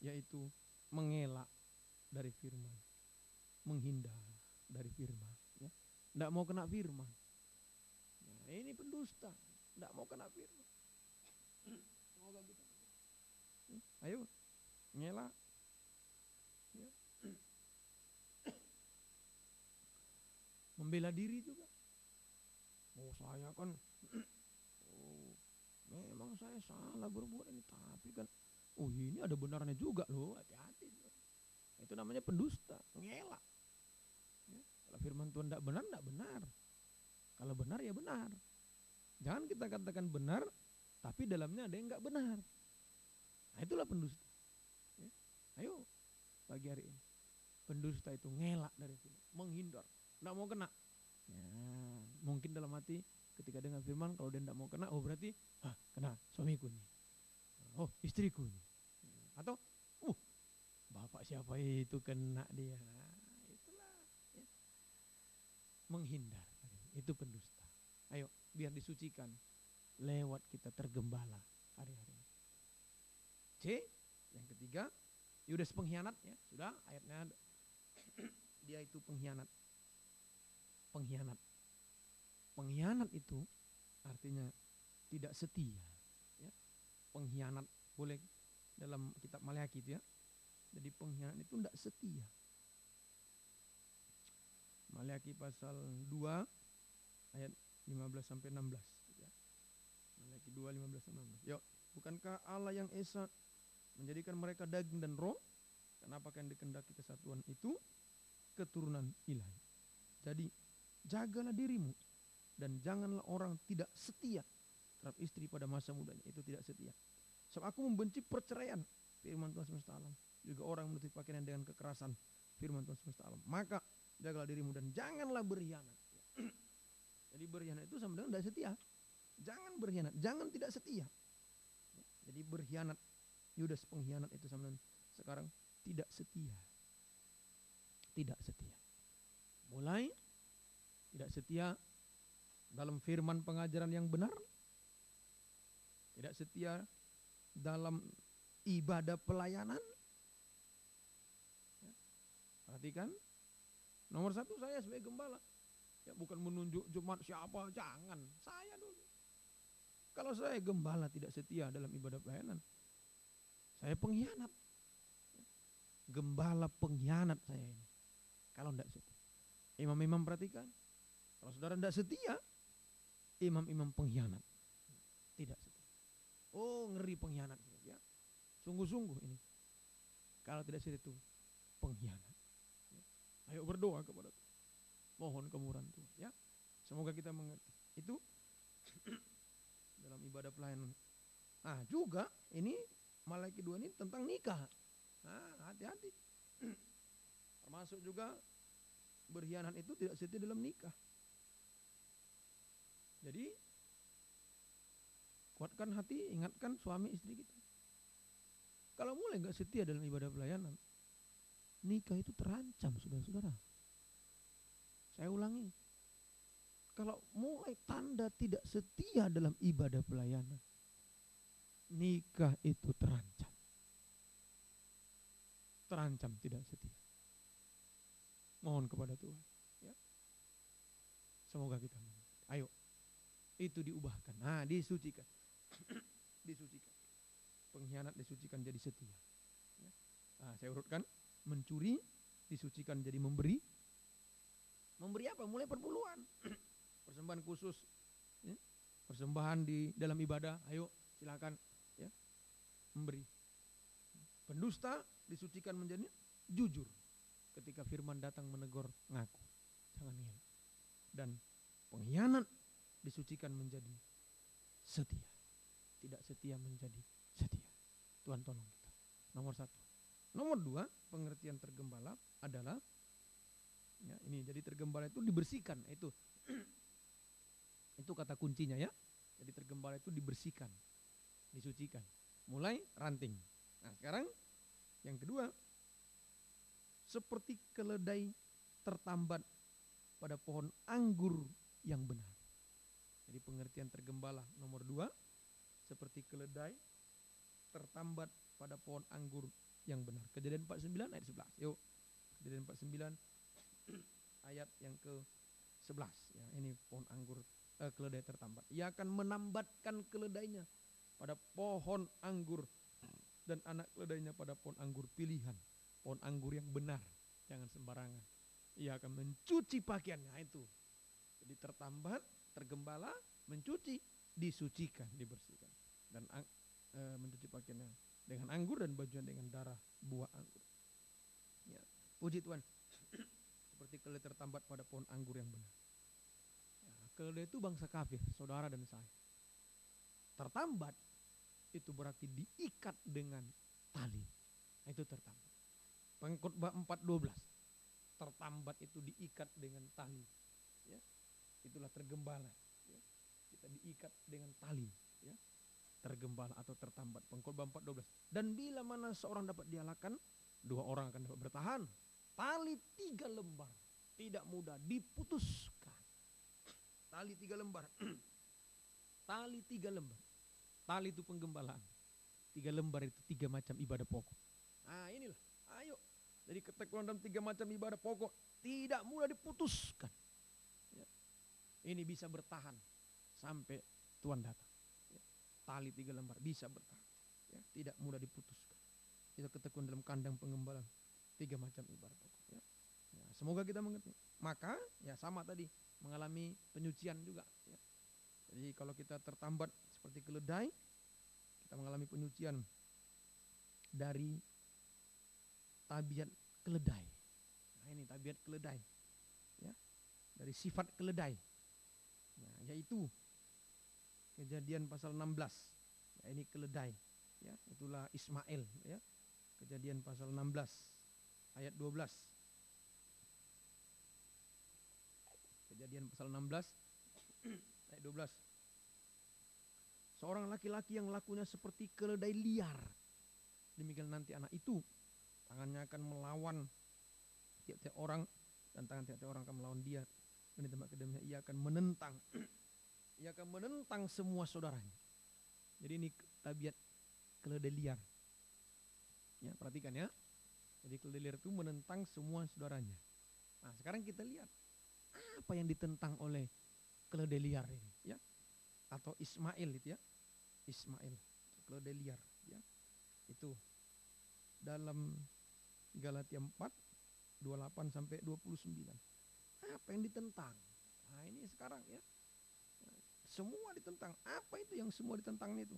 Yaitu mengelak dari firman, menghindar dari firman, ya. Tidak mau kena firman. Nah, ini pendusta. Tidak mau kena firman. Semoga kita. Ayo, ngelak. Ya. Membela diri juga. Oh saya kan, oh, memang saya salah berbuat ini, tapi kan, oh ini ada benarnya juga loh, hati-hati. Itu namanya pendusta, ngelak. Ya. Kalau firman Tuhan tidak benar, tidak benar. Kalau benar ya benar. Jangan kita katakan benar, tapi dalamnya ada yang nggak benar. Nah itulah pendusta. Ya. Ayo pagi hari ini, pendusta itu ngelak dari firman, menghindar, tidak mau kena. Ya, mungkin dalam hati ketika dengar firman, kalau dia tidak mau kena, oh berarti kena suamiku nih, oh istriku nih, atau bapak siapa itu kena dia. Nah, itulah ya. Menghindar, itu pendusta. Ayo biar disucikan lewat kita tergembala hari-hari. C, yang ketiga, Yudas pengkhianat, ya sudah ayatnya dia itu pengkhianat. Pengkhianat itu artinya tidak setia. Ya. Pengkhianat boleh dalam kitab Maleakhi itu ya. Jadi pengkhianat itu tidak setia. Maleakhi pasal 2 ayat 15 sampai 16. Ya. Maleakhi 2 15 sampai 16. Yuk, bukankah Allah yang esa menjadikan mereka daging dan roh? Kenapa yang dikehendaki kesatuan itu keturunan ilahi. Jadi jagalah dirimu dan janganlah orang tidak setia terhadap istri pada masa mudanya, itu tidak setia. Sebab aku membenci perceraian, firman Tuhan semesta alam. Juga orang menutup pakaian dengan kekerasan, firman Tuhan semesta alam. Maka jagalah dirimu dan janganlah berkhianat. Jadi berkhianat itu sama dengan tidak setia. Jangan berkhianat, jangan tidak setia. Jadi berkhianat, Yudas pengkhianat itu sama dengan sekarang tidak setia. Tidak setia. Mulai tidak setia dalam firman pengajaran yang benar, tidak setia dalam ibadah pelayanan. Ya. Perhatikan, nomor satu saya sebagai gembala, ya bukan menunjuk jemaat siapa, jangan, saya dulu. Kalau saya gembala tidak setia dalam ibadah pelayanan, saya pengkhianat. Gembala pengkhianat saya ini. Kalau tidak setia. Imam-imam perhatikan, kalau saudara tidak setia, imam-imam pengkhianat. Tidak setia. Oh ngeri pengkhianat. Ya. Sungguh-sungguh ini. Kalau tidak setia itu pengkhianat. Ya. Ayo berdoa kepada Tuhan. Mohon kemurahan Tuhan. Ya. Semoga kita mengerti. Itu dalam ibadah pelayanan. Nah juga ini Maleakhi 2 ini tentang nikah. Nah hati-hati. Termasuk juga berkhianat itu tidak setia dalam nikah. Jadi kuatkan hati, ingatkan suami istri kita. Kalau mulai gak setia dalam ibadah pelayanan, nikah itu terancam, saudara-saudara. Saya ulangi, kalau mulai tanda tidak setia dalam ibadah pelayanan, nikah itu terancam. Terancam tidak setia. Mohon kepada Tuhan. Ya. Semoga kita mengerti. Ayo, itu diubahkan. Nah, disucikan. Disucikan. Pengkhianat disucikan jadi setia. Ya. Nah, saya urutkan. Mencuri disucikan jadi memberi. Memberi apa? Mulai perpuluhan. Persembahan khusus. Ya. Persembahan di dalam ibadah. Ayo, silakan. Ya. Memberi. Pendusta disucikan menjadi jujur. Ketika firman datang menegur, ngaku. Jangan ngelak. Dan pengkhianat disucikan menjadi setia. Tidak setia menjadi setia. Tuhan tolong kita. Nomor 1. Nomor 2, pengertian tergembala adalah, ya, ini jadi tergembala itu dibersihkan. Itu kata kuncinya ya. Jadi tergembala itu dibersihkan, disucikan. Mulai ranting. Nah sekarang yang kedua, seperti keledai tertambat pada pohon anggur yang benar. Jadi pengertian tergembala nomor 2, seperti keledai tertambat pada pohon anggur yang benar. Kejadian 49 ayat 11. Yuk, Kejadian 49 ayat yang ke-11. Ya, ini pohon anggur keledai tertambat. Ia akan menambatkan keledainya pada pohon anggur dan anak keledainya pada pohon anggur pilihan, pohon anggur yang benar, jangan sembarangan. Ia akan mencuci pakaiannya, itu. Jadi tertambat, tergembala, mencuci, disucikan, dibersihkan, dan mencuci pakaiannya dengan anggur dan bajunya dengan darah buah anggur. Ya, puji Tuhan. Seperti keledai tertambat pada pohon anggur yang benar. Ya, keledai itu bangsa kafir, saudara dan saya. Tertambat itu berarti diikat dengan tali. Itu tertambat. Pengkhotbah 4:12. Tertambat itu diikat dengan tali. Ya, itulah tergembala. Ya, kita diikat dengan tali. Ya, tergembala atau tertambat. Pengkhotbah 4:12. Dan bila mana seorang dapat dihalakkan, 2 orang akan dapat bertahan. Tali 3 lembar tidak mudah diputuskan. Tali 3 lembar. Tali 3 lembar. Tali itu penggembalaan. 3 lembar itu 3 macam ibadah pokok. Nah inilah, ayo. Jadi ketekunan dalam 3 macam ibadah pokok tidak mudah diputuskan. Ya. Ini bisa bertahan sampai Tuhan datang. Ya. Tali 3 lembar bisa bertahan. Ya. Tidak mudah diputuskan. Itu ketekunan dalam kandang penggembalaan. 3 macam ibadah pokok. Ya. Ya, semoga kita mengerti. Maka ya sama tadi, mengalami penyucian juga. Ya. Jadi kalau kita tertambat seperti keledai, kita mengalami penyucian dari tabiat keledai. Nah ini tabiat keledai, ya, dari sifat keledai. Nah, yaitu Kejadian pasal 16. Ya, ini keledai. Ya, itulah Ismail. Ya, Kejadian pasal 16 ayat 12. Kejadian pasal 16 ayat 12. Seorang laki-laki yang lakunya seperti keledai liar. Demikian nanti anak itu, tangannya akan melawan tiap-tiap orang, dan tangan tiap-tiap orang akan melawan dia. Dan di tempat kediamannya ia akan menentang. Ia akan menentang semua saudaranya. Jadi ini tabiat keledai liar. Ya, perhatikan ya. Jadi keledai liar itu menentang semua saudaranya. Nah, sekarang kita lihat apa yang ditentang oleh keledai liar ini, ya. Atau Ismail itu ya. Ismail, keledai liar, ya. Itu dalam Galatia 4:28 sampai 29. Apa yang ditentang? Nah, ini sekarang ya. Semua ditentang. Apa itu yang semua ditentang itu?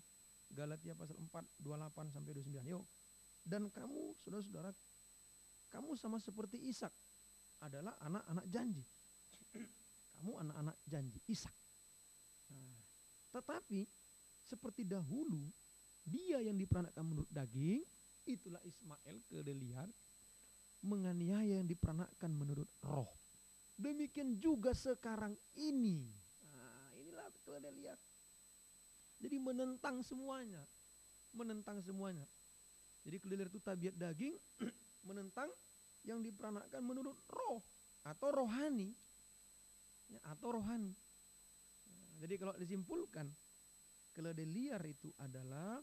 Galatia pasal 4:28 sampai 29. Yuk. Dan kamu, saudara-saudara, kamu sama seperti Ishak, adalah anak-anak janji. Kamu anak-anak janji Ishak. Nah, tetapi seperti dahulu dia yang diperanakkan menurut daging, itulah Ismail keledai liar, menganiaya yang diperanakkan menurut roh. Demikian juga sekarang ini. Nah, inilah keledai liar. Jadi menentang semuanya. Menentang semuanya. Jadi keledai liar itu tabiat daging menentang yang diperanakkan menurut roh atau rohani. Ya, atau rohani. Nah, jadi kalau disimpulkan, keledai liar itu adalah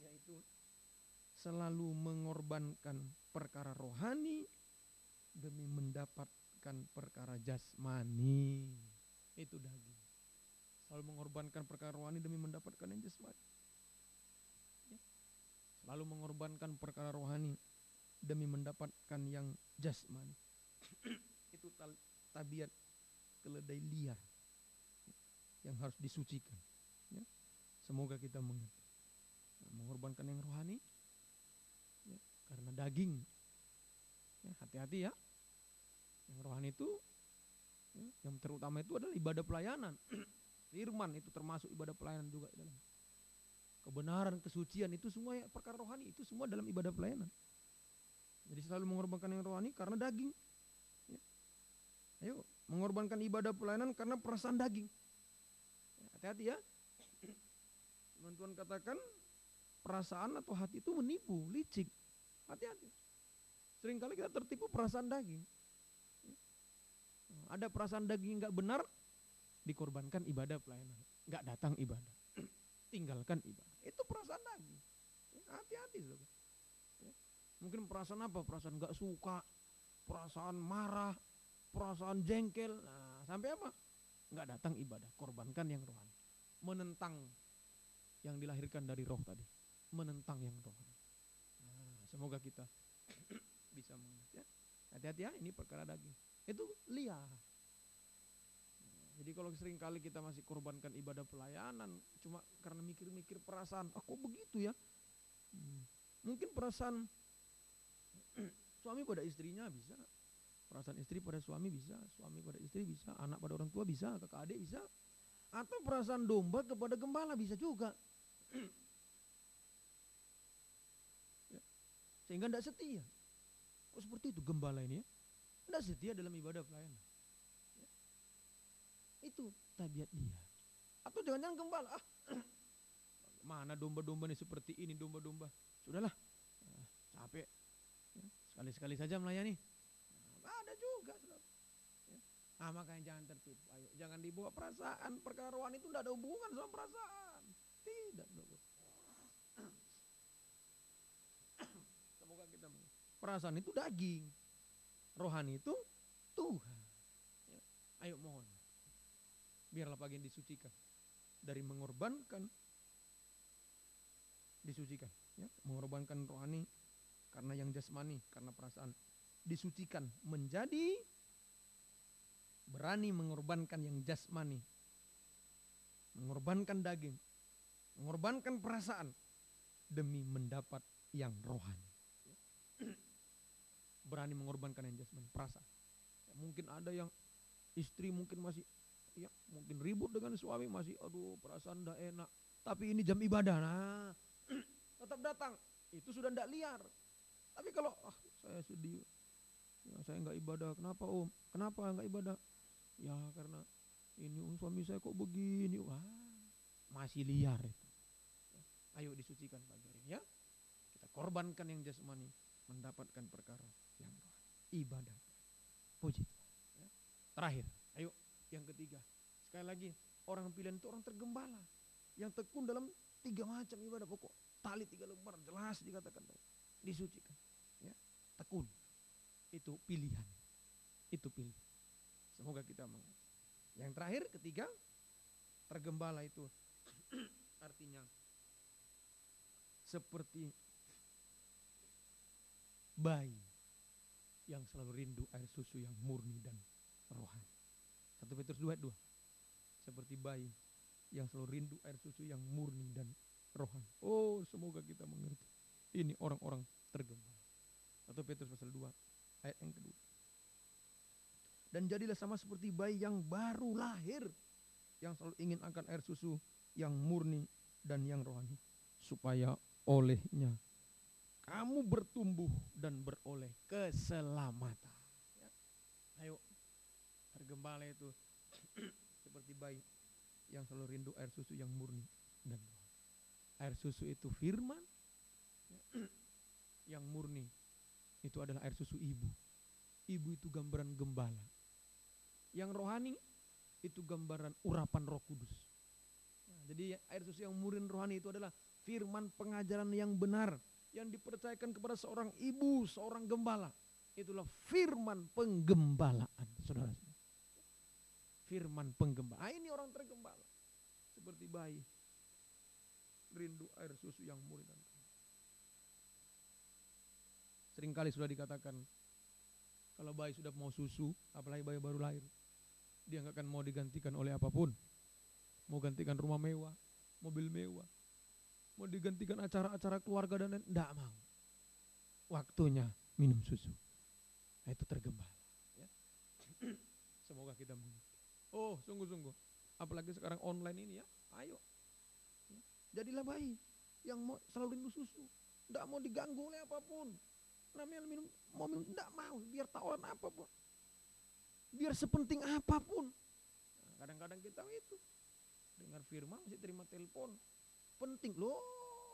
yaitu selalu mengorbankan perkara rohani demi mendapatkan perkara jasmani. Itu daging. Selalu mengorbankan perkara rohani demi mendapatkan yang jasmani. Ya. Selalu mengorbankan perkara rohani demi mendapatkan yang jasmani. Itu tabiat keledai liar yang harus disucikan. Ya. Semoga kita mengerti. Nah, mengorbankan yang rohani, ya, karena daging. Ya, hati-hati ya. Yang rohani itu, ya, yang terutama itu adalah ibadah pelayanan. Firman itu termasuk ibadah pelayanan juga dalam. Kebenaran, kesucian itu semua ya, perkara rohani itu semua dalam ibadah pelayanan. Jadi selalu mengorbankan yang rohani karena daging. Ya. Ayo, mengorbankan ibadah pelayanan karena perasaan daging. Ya, hati-hati ya. Tuhan katakan perasaan atau hati itu menipu, licik. Hati-hati. Seringkali kita tertipu perasaan daging. Ada perasaan daging nggak benar, dikorbankan ibadah pelayanan. Nggak datang ibadah. Tinggalkan ibadah. Itu perasaan daging. Hati-hati. Ya. Mungkin perasaan apa? Perasaan nggak suka, perasaan marah, perasaan jengkel. Nah, sampai apa? nggak datang ibadah, korbankan yang rohani. Menentang yang dilahirkan dari roh tadi, menentang yang rohani. Nah, semoga kita bisa mengerti ya. Hati-hati ya, ini perkara daging. Itu liar. Jadi kalau sering kali kita masih korbankan ibadah pelayanan cuma karena mikir-mikir perasaan, kok begitu ya? Mungkin perasaan suami pada istrinya bisa, perasaan istri pada suami bisa, suami pada istri bisa, anak pada orang tua bisa, kakak adik bisa, atau perasaan domba kepada gembala bisa juga. Sehingga tidak setia. Kok seperti itu gembala ini ya? Tidak setia dalam ibadah pelayanan. Itu tabiat dia. Atau jangan-jangan gembala, mana domba-domba ini seperti ini, domba-domba. Sudahlah, capek. Ya, sekali-sekali saja melayani. Ada juga. Ya. Makanya jangan tertipu. Ayo, jangan dibawa perasaan. Perkara rohani itu tidak ada hubungan sama perasaan. Tidak. Semoga kita mengerti. Perasaan itu daging. Rohani itu Tuhan. Ya. Ayo mohon. Biarlah pagi ini disucikan dari mengorbankan, disucikan, ya, mengorbankan rohani karena yang jasmani, karena perasaan, disucikan menjadi berani mengorbankan yang jasmani, mengorbankan daging, mengorbankan perasaan demi mendapat yang rohani. Berani mengorbankan yang jasmani, perasaan. Ya, mungkin ada yang istri mungkin masih ya mungkin ribut dengan suami, masih aduh perasaan tidak enak, tapi ini jam ibadah, nah tetap datang, itu sudah tidak liar. Tapi kalau saya sedih ya, saya nggak ibadah, kenapa om, kenapa nggak ibadah, ya karena ini suami saya kok begini, wah masih liar itu. Ayo disucikan pagi hari ini ya, kita korbankan yang jasmani mendapatkan perkara yang rohani, ibadah. Puji Tuhan ya. Terakhir, ayo yang ketiga, sekali lagi, orang pilihan itu orang tergembala, yang tekun dalam 3 macam ibadah pokok, tali 3 lembar, jelas dikatakan, disucikan, ya, tekun, itu pilihan, itu pilih. Semoga kita mengerti. Yang terakhir, ketiga, tergembala itu artinya seperti bayi yang selalu rindu air susu yang murni dan rohani. 1 Petrus 2:2, seperti bayi yang selalu rindu air susu yang murni dan rohani. Oh, semoga kita mengerti. Ini orang-orang tergembala. 1 Petrus pasal 2 ayat yang kedua. Dan jadilah sama seperti bayi yang baru lahir, yang selalu ingin akan air susu yang murni dan yang rohani, supaya olehnya kamu bertumbuh dan beroleh keselamatan. Ya. Ayo, tergembala itu seperti bayi yang selalu rindu air susu yang murni dan rohani. Air susu itu firman, yang murni itu adalah air susu ibu. Ibu itu gambaran gembala. Yang rohani itu gambaran urapan Roh Kudus. Nah, jadi air susu yang murni rohani itu adalah firman pengajaran yang benar yang dipercayakan kepada seorang ibu, seorang gembala. Itulah firman penggembalaan, saudara-saudara. Firman penggembala. Ini orang tergembala. Seperti bayi rindu air susu yang murni dan rohani. Seringkali sudah dikatakan, kalau bayi sudah mau susu, apalagi bayi baru lahir, dia nggak akan mau digantikan oleh apapun. Mau gantikan rumah mewah, mobil mewah, mau digantikan acara-acara keluarga dan lain, enggak mau. Waktunya minum susu. Nah, itu tergembala. Ya. Semoga kita mengerti. Oh, sungguh-sungguh. Apalagi sekarang online ini ya, ayo. Ya. Jadilah bayi yang mau selalu rindu susu. Enggak mau diganggu oleh apapun. Namanya minum, mau minum, enggak mau. Biar tawaran apapun. Biar sepenting apapun. Nah, kadang-kadang kita itu dengar firman masih terima telepon. Penting loh,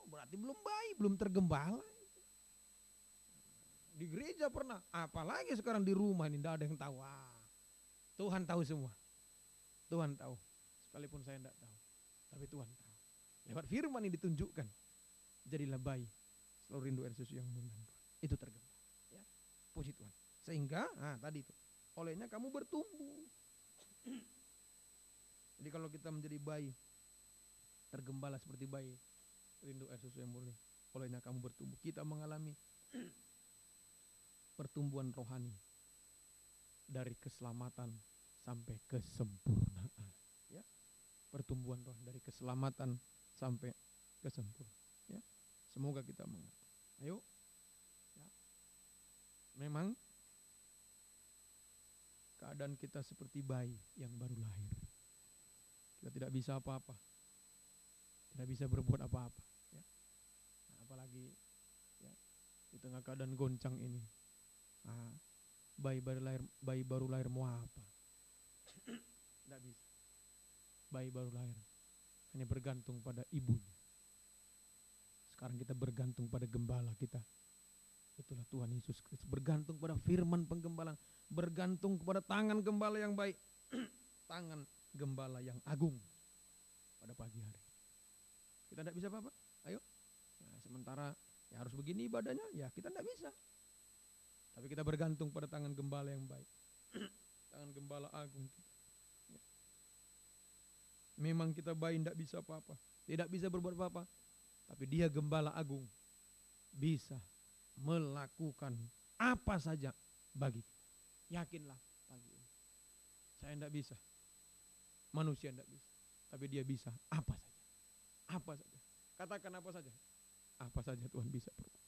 berarti belum bayi, belum tergembala. Di gereja pernah, apalagi sekarang di rumah ini tidak ada yang tahu. Tuhan tahu semua. Tuhan tahu, sekalipun saya tidak tahu, tapi Tuhan tahu. Lewat firman ini ditunjukkan, jadilah bayi selalu rindu air susu yang murni. Itu tergembala. Ya, puji Tuhan. Sehingga, tadi itu, olehnya kamu bertumbuh. Jadi kalau kita menjadi bayi, tergembala seperti bayi, rindu air susu yang murni, olehnya kamu bertumbuh. Kita mengalami pertumbuhan rohani dari keselamatan sampai kesempurnaan. Ya, pertumbuhan rohani dari keselamatan sampai kesempurnaan. Ya, semoga kita mengerti. Ayo, ya. Memang keadaan kita seperti bayi yang baru lahir. Kita tidak bisa apa-apa, tidak bisa berbuat apa-apa. Ya. Nah, apalagi ya, di tengah keadaan goncang ini. Nah, bayi baru lahir mau apa? Tidak bisa. Bayi baru lahir hanya bergantung pada ibunya. Sekarang kita bergantung pada gembala kita. Itulah Tuhan Yesus Kristus. Bergantung pada firman penggembala, bergantung kepada tangan gembala yang baik, tangan gembala yang agung pada pagi hari. Kita tidak bisa apa-apa. Ayo. Ya, sementara ya harus begini ibadahnya, ya kita tidak bisa. Tapi kita bergantung pada tangan gembala yang baik. Tangan gembala agung kita. Ya. Memang kita bayi tidak bisa apa-apa, tidak bisa berbuat apa-apa. Tapi dia gembala agung, bisa melakukan apa saja bagi kita. Yakinlah pagi ini. Saya tidak bisa, manusia tidak bisa. Tapi dia bisa apa saja. Apa saja. Katakan apa saja. Apa saja Tuhan bisa berbuat.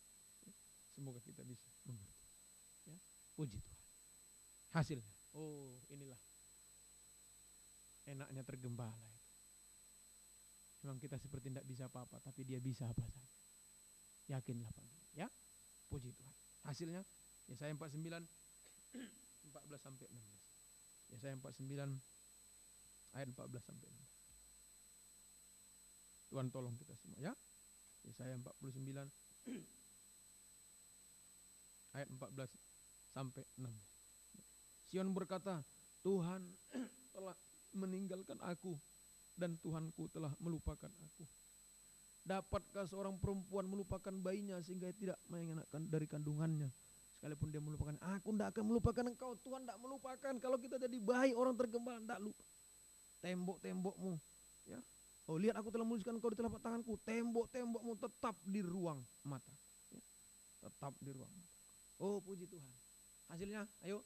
Semoga kita bisa mengerti. Ya, puji Tuhan. Hasilnya, oh inilah enaknya tergembala itu. Memang kita seperti tidak bisa apa-apa, tapi dia bisa apa saja. Yakinlah pagi, ya. Puji Tuhan. Hasilnya Yesaya 49 14 sampai 16. Yesaya 49 ayat 14 sampai 16. Tuhan tolong kita semua, ya. Yesaya 49 ayat 14 sampai 16. Sion berkata, Tuhan telah meninggalkan aku dan Tuhanku telah melupakan aku. Dapatkah seorang perempuan melupakan bayinya sehingga tidak mengenakan dari kandungannya? Sekalipun dia melupakan, aku tidak akan melupakan engkau. Tuhan tidak melupakan. Kalau kita jadi bayi orang tergembala, tidak lupa. Tembok-tembokmu, ya. Oh lihat aku telah menuliskan engkau di telapak tanganku. Tembok-tembokmu tetap di ruang mata, ya. Tetap di ruang mata. Oh puji Tuhan. Hasilnya, ayo.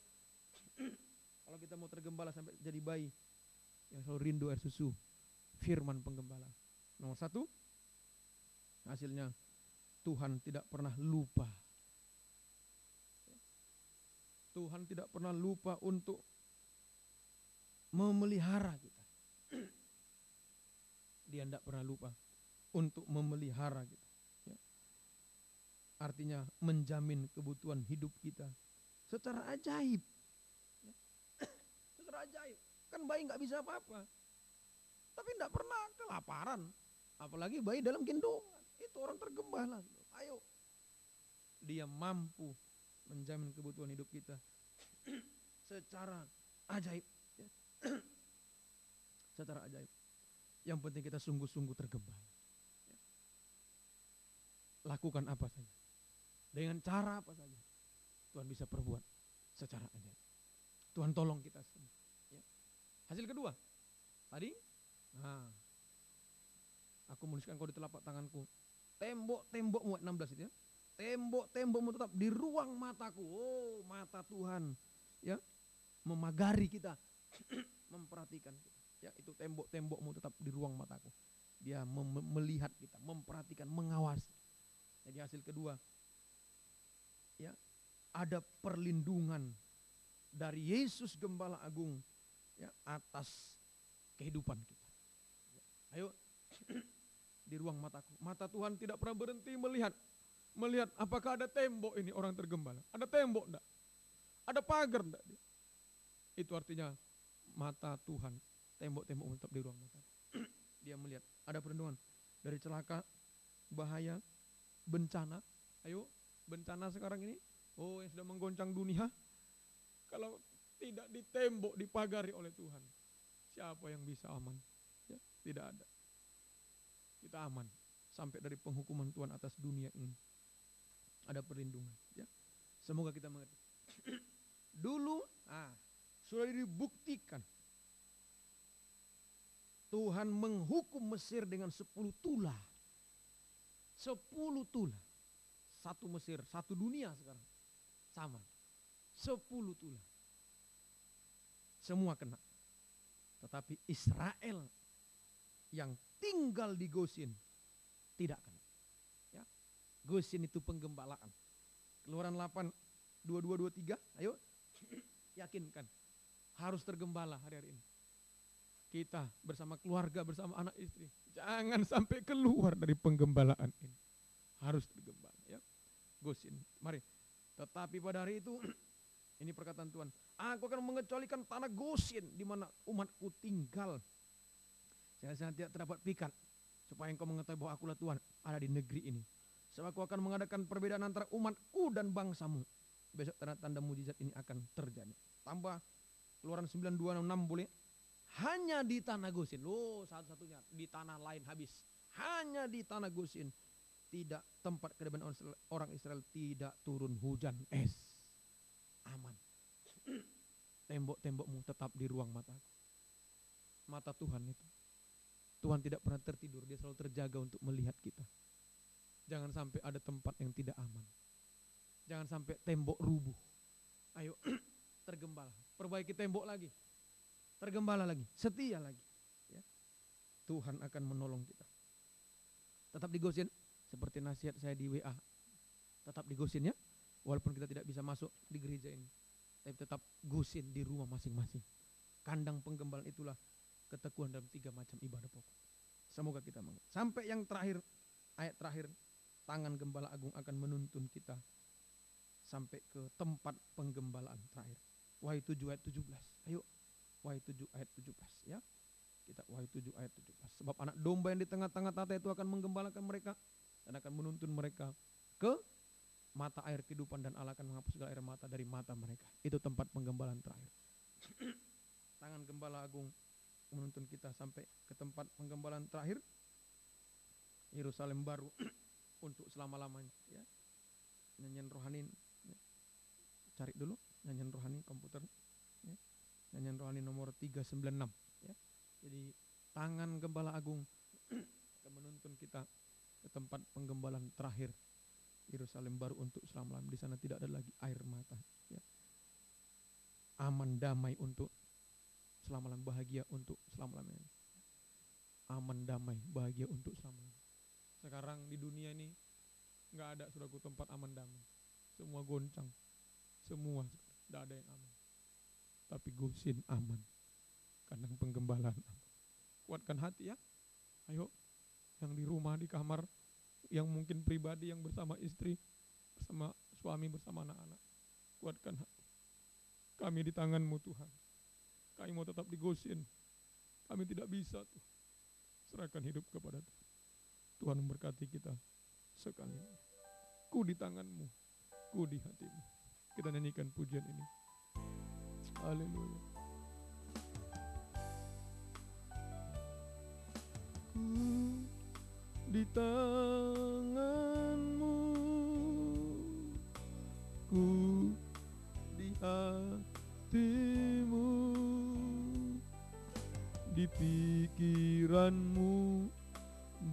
Kalau kita mau tergembala sampai jadi bayi yang selalu rindu air susu, firman penggembala. Nomor 1, hasilnya Tuhan tidak pernah lupa. Tuhan tidak pernah lupa untuk memelihara kita. Dia tidak pernah lupa untuk memelihara kita. Ya. Artinya menjamin kebutuhan hidup kita secara ajaib. Ya. Secara ajaib. Kan bayi nggak bisa apa-apa. Tapi tidak pernah kelaparan. Apalagi bayi dalam gendongan. Itu orang tergembala. Ayo. Dia mampu menjamin kebutuhan hidup kita secara ajaib. Ya. Secara ajaib. Yang penting kita sungguh-sungguh tergembala. Ya. Lakukan apa saja. Dengan cara apa saja. Tuhan bisa perbuat secara ajaib. Tuhan tolong kita semua. Ya. Hasil kedua. Tadi. Nah. Aku menuliskan kau di telapak tanganku. Tembok-tembokmu 16 itu ya. Tembok-tembokmu tetap di ruang mataku. Oh mata Tuhan. Ya. Memagari kita. Memperhatikan kita. Ya, itu tembok-tembokmu tetap di ruang mataku. Dia melihat kita, memperhatikan, mengawasi. Jadi hasil kedua, ya, ada perlindungan dari Yesus Gembala Agung, ya, atas kehidupan kita. Ya, ayo, di ruang mataku. Mata Tuhan tidak pernah berhenti melihat apakah ada tembok ini orang tergembala. Ada tembok enggak? Ada pagar enggak? Itu artinya mata Tuhan. Tembok-tembok tetap di ruang mata. Dia melihat ada perlindungan dari celaka, bahaya, bencana. Ayo, bencana sekarang ini, oh yang sudah menggoncang dunia. Kalau tidak ditembok, dipagari oleh Tuhan, siapa yang bisa aman? Ya, tidak ada. Kita aman sampai dari penghukuman Tuhan atas dunia ini. Ada perlindungan. Ya, semoga kita mengerti. Dulu, sudah dibuktikan. Tuhan menghukum Mesir dengan 10 tulah. 10 tulah. Satu Mesir, satu dunia sekarang. Sama. 10 tulah. Semua kena. Tetapi Israel yang tinggal di Gosin tidak kena. Ya. Gosin itu penggembalaan. Keluaran 8, 22, 23. Ayo. Yakinkan. Harus tergembala hari-hari ini. Kita bersama keluarga, bersama anak istri. Jangan sampai keluar dari penggembalaan ini. Harus tergembala. Ya. Gosin. Mari. Tetapi pada hari itu, ini perkataan Tuhan. Aku akan mengecualikan tanah Gosin di mana umatku tinggal. Saya tidak terdapat pikat. Supaya engkau mengetahui bahwa akulah Tuhan ada di negeri ini. Sebab aku akan mengadakan perbedaan antara umatku dan bangsamu. Besok tanda-tanda mujizat ini akan terjadi. Tambah Keluaran 9:2-6 boleh. Hanya di tanah Gosin. Loh, satu-satunya di tanah lain habis. Hanya di tanah Gosin. Tidak, tempat kediaman orang Israel tidak turun hujan es. Aman. Tembok-tembokmu tetap di ruang mataku. Mata Tuhan itu. Tuhan tidak pernah tertidur. Dia selalu terjaga untuk melihat kita. Jangan sampai ada tempat yang tidak aman. Jangan sampai tembok rubuh. Ayo tergembala. Perbaiki tembok lagi. Tergembala lagi. Setia lagi. Ya. Tuhan akan menolong kita. Tetap di Gosin. Seperti nasihat saya di WA. Tetap di Gosin ya. Walaupun kita tidak bisa masuk di gereja ini. Tapi tetap Gosin di rumah masing-masing. Kandang penggembalaan itulah ketekunan dalam 3 macam ibadah pokok. Semoga kita mengerti. Sampai yang terakhir. Ayat terakhir. Tangan Gembala Agung akan menuntun kita. Sampai ke tempat penggembalaan terakhir. Wahyu 7 ayat 17. Ayo. Wahyu 7 ayat 17 ya. Kita Wahyu 7 ayat 17. Sebab anak domba yang di tengah-tengah tata itu akan menggembalakan mereka. Dan akan menuntun mereka ke mata air kehidupan. Dan Allah akan menghapus segala air mata dari mata mereka. Itu tempat penggembalaan terakhir. Tangan Gembala Agung menuntun kita sampai ke tempat penggembalaan terakhir. Yerusalem baru. Untuk selama-lamanya ya. Nyanyian rohani ya. Cari dulu nyanyian rohani komputer ya. Nyanyian rohani nomor 396 ya. Jadi tangan Gembala Agung akan menuntun kita ke tempat penggembalaan terakhir Yerusalem baru untuk selama-lamanya. Di sana tidak ada lagi air mata ya. Aman damai untuk selama-lamanya, bahagia untuk selama-lamanya. Aman damai bahagia untuk selama-lamanya. Sekarang di dunia ini nggak ada saudaraku tempat aman damai. Semua goncang. Semua tidak ada yang aman. Tapi Gosin aman. Kandang penggembalaan aman. Kuatkan hati ya. Ayo. Yang di rumah, di kamar. Yang mungkin pribadi, yang bersama istri. Bersama suami, bersama anak-anak. Kuatkan hati. Kami di tangan-Mu Tuhan. Kami mau tetap di Gosin. Kami tidak bisa Tuhan. Serahkan hidup kepada Tuhan. Tuhan memberkati kita sekali. Ku di tangan-Mu. Ku di hati-Mu. Kita nyanyikan pujian ini. Haleluya. Ku di tangan-Mu, ku di hati-Mu, di pikiran-Mu,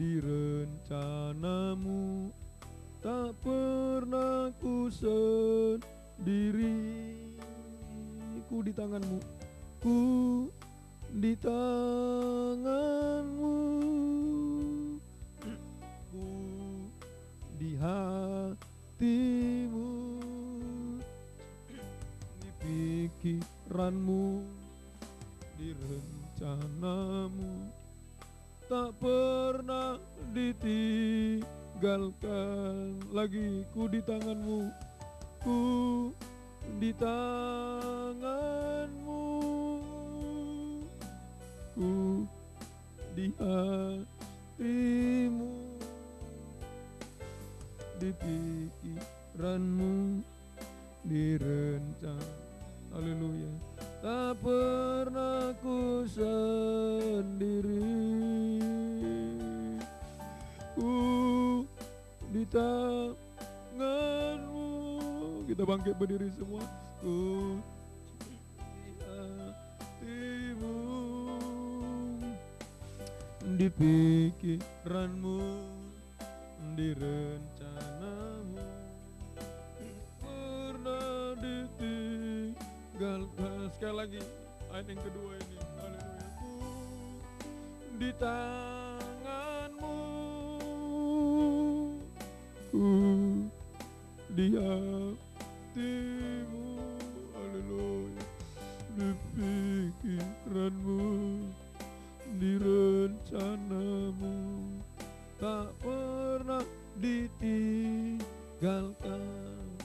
di rencana-Mu, tak pernah ku sendiri. Ku di tangan-Mu, ku di tangan-Mu, ku di hati-Mu, di pikiran-Mu, di rencana-Mu, tak pernah ditinggalkan. Lagi ku di tangan-Mu, ku di tangan-Mu, ku di hati-Mu, di pikiran-Mu, di rencana. Haleluya. Tak pernah ku sendiri. Ku di tangan-Mu. Kita bangkit berdiri semua. Ku di hati-Mu, di pikiranmu, di rencanamu, pernah ditinggalkan. Sekali lagi ayat yang kedua ini, haleluya. Di tanganmu, di hatimu, haleluya. Di pikiranmu, di rencanamu, tak pernah ditinggalkan.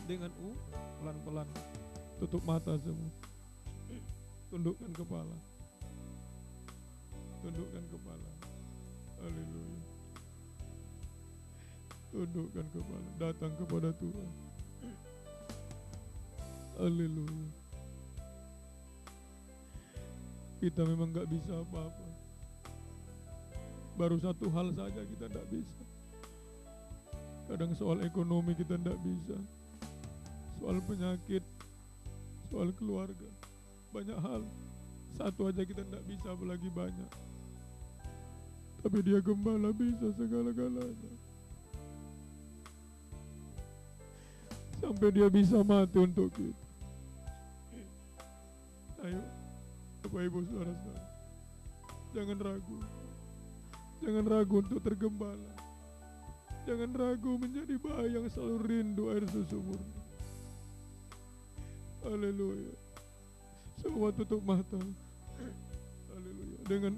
Dengan pelan-pelan tutup mata semua, tundukkan kepala, tundukkan kepala, haleluya. Tundukkan kepala, datang kepada Tuhan, haleluya. Kita memang gak bisa apa-apa. Baru satu hal saja kita tidak bisa. Kadang soal ekonomi kita tidak bisa, soal penyakit, soal keluarga, banyak hal. Satu aja kita tidak bisa, apalagi banyak. Tapi Dia Gembala bisa segala-galanya. Sampai Dia bisa mati untuk kita. Ayo Bapak Ibu Saudara-saudara, jangan ragu. Jangan ragu untuk tergembala. Jangan ragu menjadi bayi yang selalu rindu air susu murni. Haleluya. Semua tutup mata. Haleluya. Dengan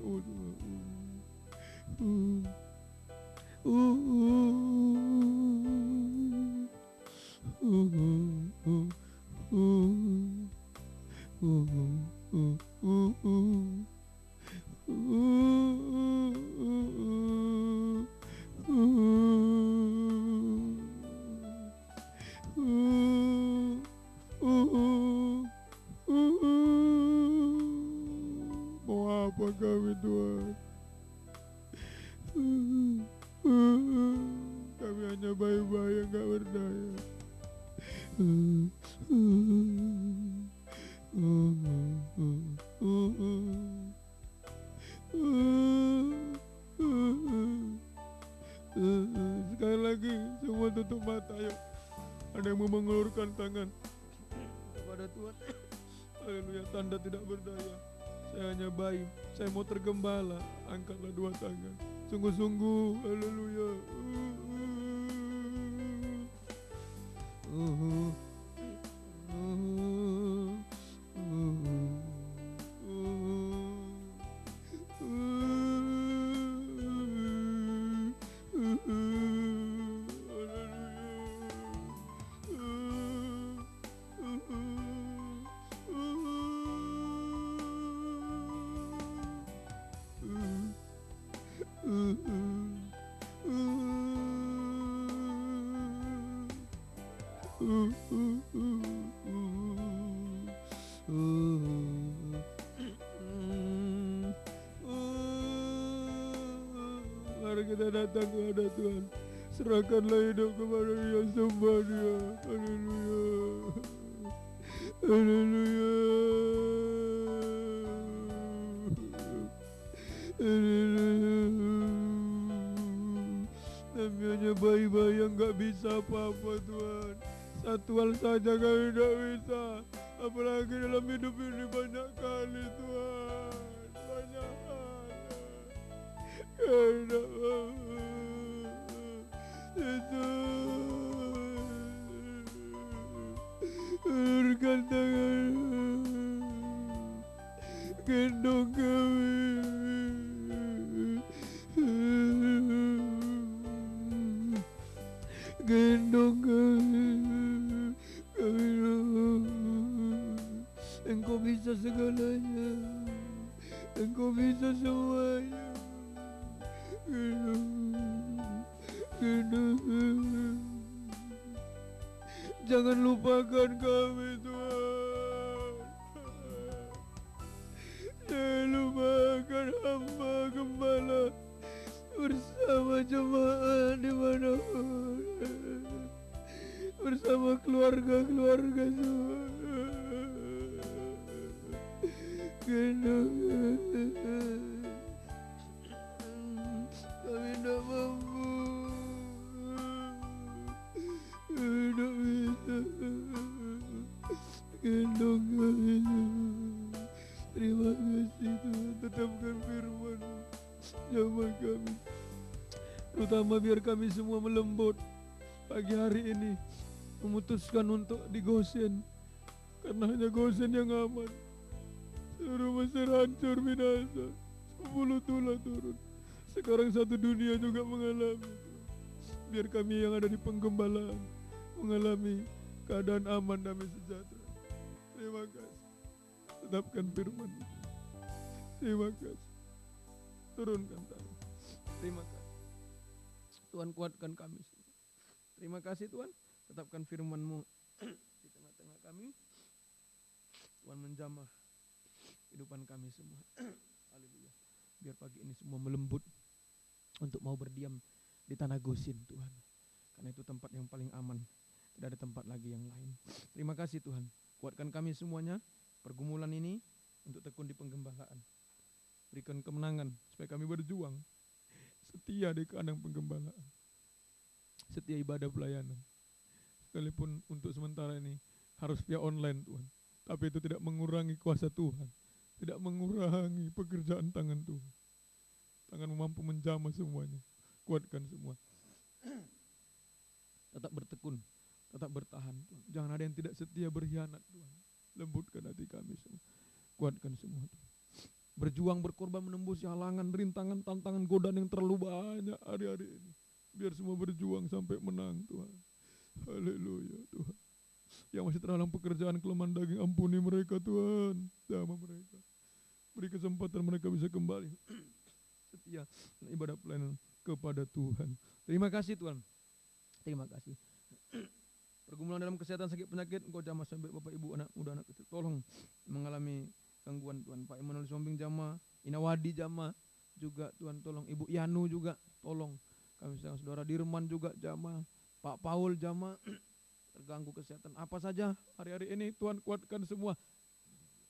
mau apa kami Tuhan? Kami hanya bayi-bayi yang gak berdaya. Sekali lagi semua tutup mata, ayo. Ada yang mau mengulurkan tangan kepada Tuhan. Haleluya, tanda tidak berdaya. Saya hanya bayi, saya mau tergembala. Angkatlah dua tangan, sungguh-sungguh. Haleluya. Mari kita datang kepada Tuhan. Serahkanlah hidup kepada Dia, sembah Dia. Haleluya. Haleluya. Kami hanya bayi-bayi yang gak bisa apa-apa Tuhan. Satu hal saja kami tidak bisa, apalagi dalam hidup ini banyak kali Tuhan. Banyak hal kami tidak mampu. Ulurkan tangan, gendong kami. Gendong kami. Engkau bisa segalanya. Engkau bisa semuanya. Jangan lupakan kami Tuhan. Jangan lupakan hamba gembala bersama jemaat dimanapun, bersama keluarga-keluarga semua. Terutama biar kami semua melembut pagi hari ini, memutuskan untuk di Gosen, karena hanya Gosen yang aman. Seluruh Mesir hancur binasa, 10 tulah turun. Sekarang satu dunia juga mengalami. Biar kami yang ada di penggembalaan mengalami keadaan aman, damai, sejahtera. Terima kasih. Tetapkan firman. Terima kasih. Turunkan tangan. Terima kasih. Tuhan, kuatkan kami semua. Terima kasih Tuhan. Tetapkan firman-Mu di tengah-tengah kami. Tuhan, menjamah kehidupan kami semua. Haleluya. Biar pagi ini semua melembut untuk mau berdiam di tanah Gosin, Tuhan. Karena itu tempat yang paling aman. Tidak ada tempat lagi yang lain. Terima kasih Tuhan. Kuatkan kami semuanya pergumulan ini untuk tekun di penggembalaan. Berikan kemenangan supaya kami berjuang setia di kandang penggembalaan, setia ibadah pelayanan. Sekalipun untuk sementara ini harus via online Tuhan, tapi itu tidak mengurangi kuasa Tuhan, tidak mengurangi pekerjaan tangan Tuhan. Tangan mampu menjamah semuanya. Kuatkan semua. Tetap bertekun, tetap bertahan Tuhan. Jangan ada yang tidak setia berkhianat Tuhan. Lembutkan hati kami semua. Kuatkan semua Tuhan. Berjuang, berkorban, menembus halangan, rintangan, tantangan, godaan yang terlalu banyak hari-hari ini. Biar semua berjuang sampai menang Tuhan. Haleluya Tuhan. Yang masih terhalang pekerjaan, kelemahan daging, ampuni mereka Tuhan. Jamah mereka. Beri kesempatan mereka bisa kembali setia ibadah pelayanan kepada Tuhan. Terima kasih Tuhan. Terima kasih. Pergumulan dalam kesehatan, sakit, penyakit, Engkau jamah sampai Bapak Ibu, anak muda, anak kecil. Tolong mengalami gangguan Tuhan. Pak Emmanuel Sombing jamah, Inawadi jamah juga Tuhan, tolong. Ibu Yanu juga tolong. Kami sedang saudara Dirman juga jamah. Pak Paul jamah terganggu kesehatan apa saja hari-hari ini, Tuhan kuatkan semua.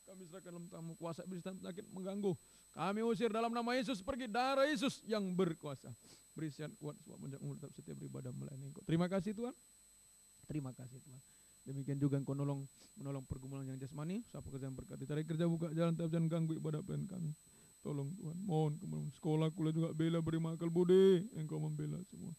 Kami serahkan dalam tangan-Mu, kuasa iblis dan penyakit mengganggu. Kami usir dalam nama Yesus, pergi darah Yesus yang berkuasa. Beri sehat kuat semua menjadi umur tetap setia beribadah melayani Engkau. Terima kasih Tuhan. Terima kasih Tuhan. Demikian juga Engkau menolong pergumulan yang jasmani, usaha pekerjaan berkati, cari kerja, buka jalan, tapi jangan ganggu ibadah pelayanan kami. Tolong Tuhan, mohon kemudian sekolah, kuliah juga bela, beri akal budi, Engkau membela semua.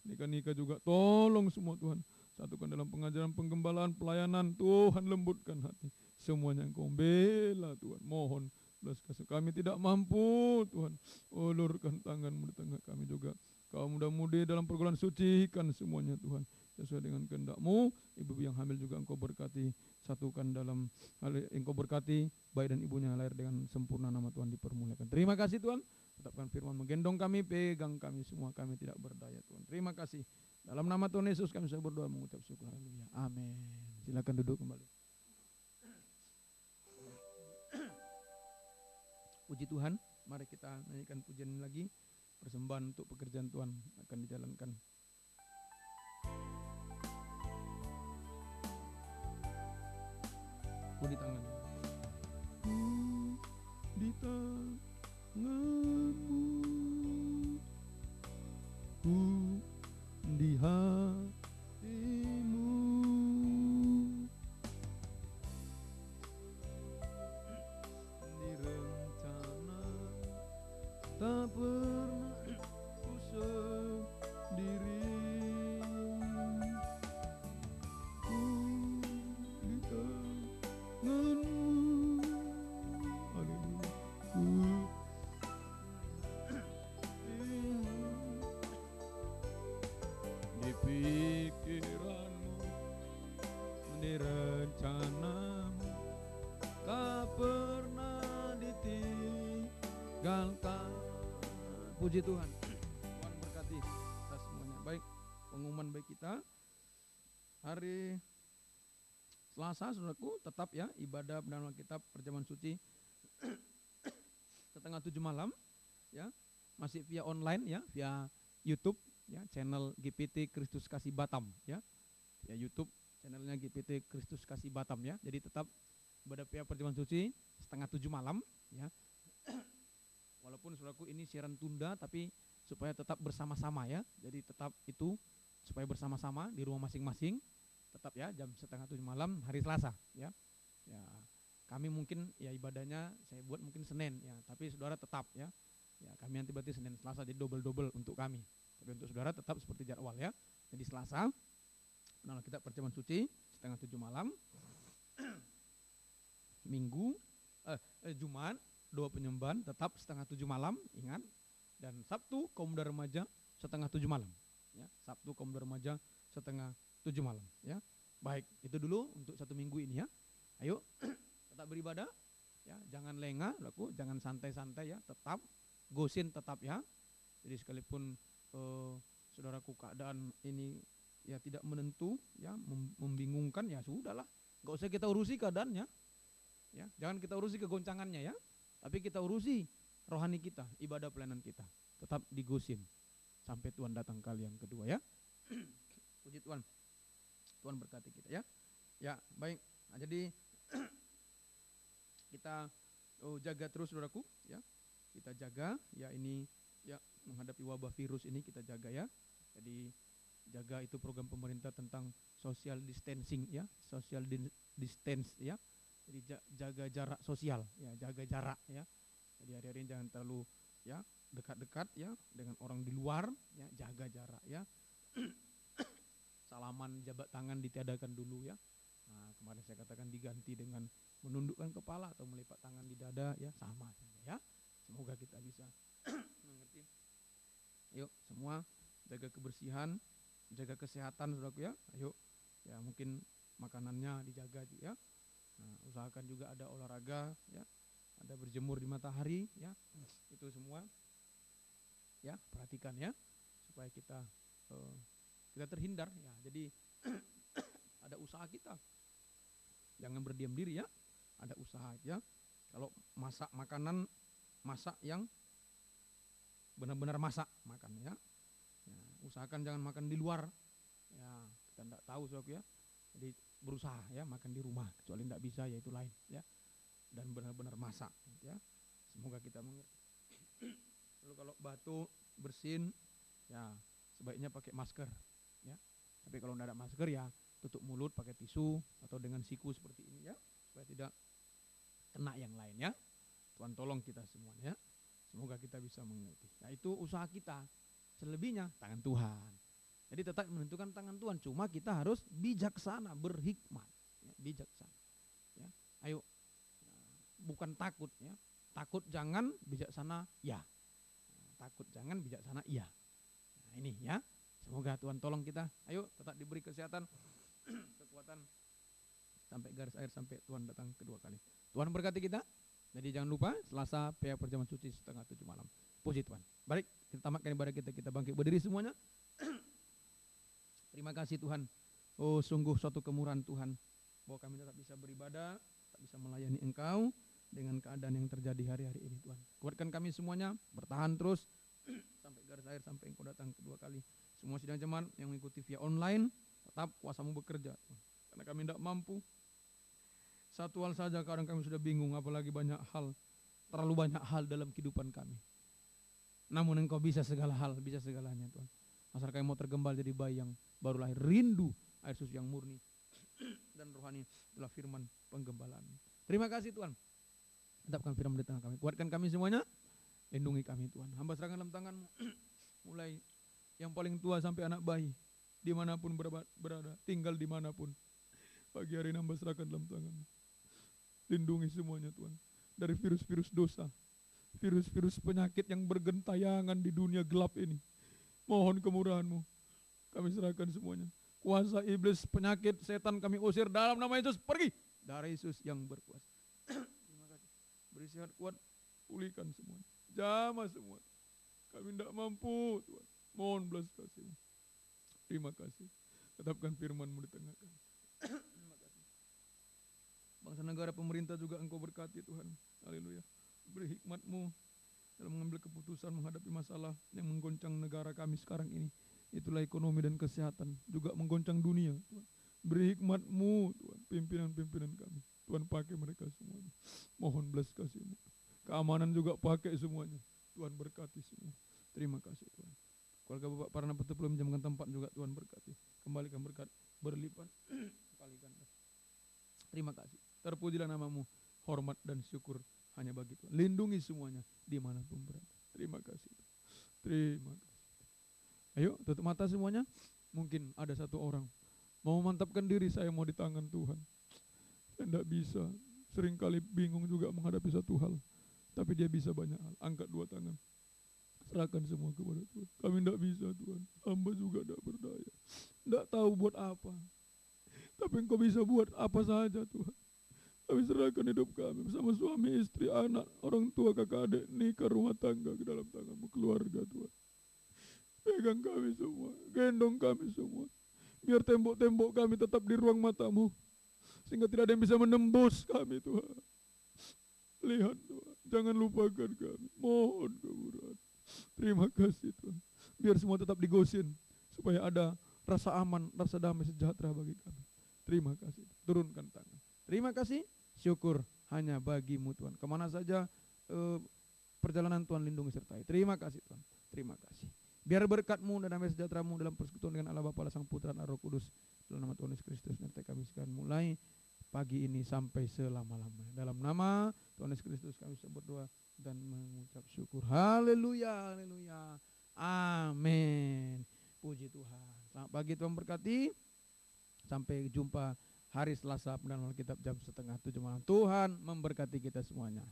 Nikah-nikah juga tolong semua Tuhan. Satukan dalam pengajaran, penggembalaan, pelayanan, Tuhan lembutkan hati. Semuanya Engkau bela Tuhan. Mohon belas kasih, kami tidak mampu Tuhan. Ulurkan tangan-Mu di tengah kami juga. Kaum muda-mudi dalam perguruan sucikan semuanya Tuhan. Sesuai dengan kehendak-Mu. Ibu yang hamil juga Engkau berkati. Satukan dalam hal Engkau berkati. Bayi dan ibunya lahir dengan sempurna, nama Tuhan dipermuliakan. Terima kasih Tuhan. Tetapkan firman menggendong kami, pegang kami semua. Kami tidak berdaya Tuhan. Terima kasih. Dalam nama Tuhan Yesus kami saya berdoa mengucap syukur. Haleluya. Amin. Silakan duduk kembali. Puji Tuhan. Mari kita nyanyikan pujian ini lagi. Persembahan untuk pekerjaan Tuhan akan dijalankan. Ku di tangan. Di tangan-Mu. Ku di hati-Mu. Di rencana tak pernah ku sendiri. Ku di tangan-Mu. Haleluya. Ku di pikiran-Mu, di rencana-Mu, tak pernah ditinggalkan. Puji Tuhan. Tuhan berkati kita semuanya. Baik, pengumuman baik kita hari Selasa, saudaraku, tetap ya ibadah pendalaman kitab perjamuan suci setengah 7 malam ya, masih via online ya, via YouTube ya, channel GPT Kristus Kasih Batam ya, via YouTube channelnya GPT Kristus Kasih Batam ya. Jadi tetap ibadah via perjamuan suci setengah 7 malam ya. Walaupun saudaraku ini siaran tunda, tapi supaya tetap bersama-sama ya. Jadi tetap itu supaya bersama-sama di rumah masing-masing. Tetap ya jam setengah 7 malam hari Selasa ya. Ya, kami mungkin ya ibadahnya saya buat mungkin Senin ya, tapi saudara tetap ya. Ya, kami nanti berarti Senin Selasa jadi double-double untuk kami. Tapi untuk saudara tetap seperti jadwal ya. Jadi Selasa, pendengar kita perjamuan suci 6:30 malam. Minggu, Jumat, doa penyembahan tetap 6:30 malam, ingat. Dan Sabtu kaum muda remaja 6:30 malam. Ya, Sabtu kaum muda remaja 6:30 malam. Ya, baik itu dulu untuk 1 minggu ini ya. Ayo tetap beribadah, ya, jangan lengah, jangan santai-santai ya, tetap gosin tetap ya. Jadi sekalipun saudaraku keadaan ini ya tidak menentu, ya membingungkan, ya sudahlah, nggak usah kita urusi keadaannya, ya jangan kita urusi kegoncangannya ya, tapi kita urusi rohani kita, ibadah pelayanan kita, tetap digosin sampai Tuhan datang kali yang kedua ya. Puji Tuhan, Tuhan berkati kita ya. Ya baik, nah, jadi kita jaga terus saudaraku ya, kita jaga ya ini ya, menghadapi wabah virus ini kita jaga ya. Jadi jaga itu program pemerintah tentang social distancing ya, social distance ya. Jadi jaga jarak sosial ya, jaga jarak ya. Jadi hari-hari ini jangan terlalu ya dekat-dekat ya dengan orang di luar ya, jaga jarak ya. Salaman jabat tangan ditiadakan dulu ya. Nah, kemarin saya katakan diganti dengan menundukkan kepala atau melipat tangan di dada ya, sama saja ya. Semoga kita bisa mengerti. Ayo semua jaga kebersihan, jaga kesehatan saudaraku ya. Ayo ya, mungkin makanannya dijaga juga ya. Nah, usahakan juga ada olahraga ya, ada berjemur di matahari ya. Itu semua ya, perhatikan ya supaya kita terhindar ya. Jadi ada usaha kita, jangan berdiam diri ya, ada usaha ya. Kalau masak makanan, masak yang benar-benar masak makan ya. Ya, usahakan jangan makan di luar ya, kita tidak tahu saudaraku ya. Jadi berusaha ya makan di rumah, kecuali tidak bisa ya itu lain ya, dan benar-benar masak ya. Semoga kita mengerti. Lalu kalau batuk bersin ya sebaiknya pakai masker ya, tapi kalau tidak ada masker ya tutup mulut pakai tisu atau dengan siku seperti ini ya, supaya tidak kena yang lain ya. Tuhan tolong kita semuanya ya. Semoga kita bisa mengerti. Nah itu usaha kita, selebihnya tangan Tuhan. Jadi tetap menentukan tangan Tuhan, cuma kita harus bijaksana, berhikmat ya, bijaksana ya. Ayo ya, bukan takut ya, takut jangan, bijaksana ya. Takut jangan, bijaksana iya. Nah ini ya, semoga Tuhan tolong kita. Ayo tetap diberi kesehatan, kekuatan sampai garis akhir, sampai Tuhan datang kedua kali. Tuhan berkati kita. Jadi jangan lupa Selasa PA Perjamuan Suci 6:30 malam. Puji Tuhan. Baik, kita tamatkan ibadah kita bangkit berdiri semuanya. Terima kasih Tuhan. Oh sungguh suatu kemurahan Tuhan, bahwa kami tetap bisa beribadah, tetap bisa melayani Engkau dengan keadaan yang terjadi hari-hari ini Tuhan. Kuatkan kami semuanya, bertahan terus sampai garis akhir, sampai Engkau datang kedua kali. Semua sidang jemaat yang mengikuti via online, tetap kuasa-Mu bekerja Tuhan. Karena kami tidak mampu. Satu hal saja kadang kami sudah bingung, apalagi banyak hal, terlalu banyak hal dalam kehidupan kami. Namun Engkau bisa segala hal, bisa segalanya Tuhan. Asal kami mau tergembal jadi bayi yang baru lahir, rindu air susu yang murni dan rohani, itulah firman penggembalaan. Terima kasih Tuhan. Tetapkan firman di tengah kami. Kuatkan kami semuanya, lindungi kami Tuhan. Hamba serahkan dalam tangan-Mu, mulai yang paling tua sampai anak bayi, dimanapun berada, tinggal dimanapun. Pagi hari ini hamba serahkan dalam tangan-Mu. Lindungi semuanya Tuhan, dari virus-virus dosa, virus-virus penyakit yang bergentayangan di dunia gelap ini. Mohon kemurahan-Mu, kami serahkan semuanya. Kuasa iblis, penyakit, setan kami usir dalam nama Yesus, pergi dari Yesus yang berkuasa. Terima kasih. Beri sehat kuat, pulihkan semuanya, jamah semua. Kami tidak mampu Tuhan, mohon belas kasih-Mu. Terima kasih. Tetapkan firman-Mu di tengah kami. Terima kasih. Bangsa negara pemerintah juga Engkau berkati Tuhan. Haleluya. Beri hikmat-Mu dalam mengambil keputusan menghadapi masalah yang menggoncang negara kami sekarang ini. Itulah ekonomi dan kesehatan, juga menggoncang dunia Tuhan. Beri hikmat-Mu Tuhan, pimpinan-pimpinan kami. Tuhan pakai mereka semuanya. Mohon belas kasih-Mu. Keamanan juga pakai semuanya. Tuhan berkati semua. Terima kasih Tuhan. Keluarga Bapak Parana Betul belum menjamkan tempat juga Tuhan berkati. Kembalikan berkat berlipat kali ganda. Terima kasih. Terpujilah nama-Mu. Hormat dan syukur hanya bagi Tuhan. Lindungi semuanya dimanapun berada. Terima kasih. Terima kasih. Ayo tutup mata semuanya. Mungkin ada satu orang mau memantapkan diri, saya mau di tangan Tuhan. Saya tidak bisa. Seringkali bingung juga menghadapi satu hal. Tapi dia bisa banyak hal. Angkat dua tangan. Serahkan semua kepada Tuhan. Kami tidak bisa Tuhan. Hamba juga tidak berdaya. Tidak tahu buat apa. Tapi Engkau bisa buat apa saja Tuhan. Kami serahkan hidup kami bersama suami, istri, anak, orang tua, kakak, adik, nikah, rumah tangga ke dalam tangan-Mu, keluarga Tuhan. Pegang kami semua, gendong kami semua. Biar tembok-tembok kami tetap di ruang mata-Mu, sehingga tidak ada yang bisa menembus kami Tuhan. Lihat Tuhan, jangan lupakan kami. Mohon kemurahan. Terima kasih Tuhan. Biar semua tetap di Gosen, supaya ada rasa aman, rasa damai sejahtera bagi kami. Terima kasih. Turunkan tangan. Terima kasih. Syukur hanya bagi-Mu Tuhan. Kemana saja perjalanan Tuhan lindungi sertai. Terima kasih Tuhan. Terima kasih. Biar berkat-Mu dan damai sejahtera-Mu dalam persekutuan dengan Allah Bapa, Sang Putra, dan Roh Kudus, dalam nama Tuhan Yesus Kristus menyertai kami sekarang mulai pagi ini sampai selama-lamanya. Dalam nama Tuhan Yesus Kristus kami berdoa dan mengucap syukur. Haleluya, haleluya. Amin. Puji Tuhan. Selamat pagi, Tuhan berkati. Sampai jumpa hari Selasa dalam Alkitab jam 6:30 malam. Tuhan memberkati kita semuanya.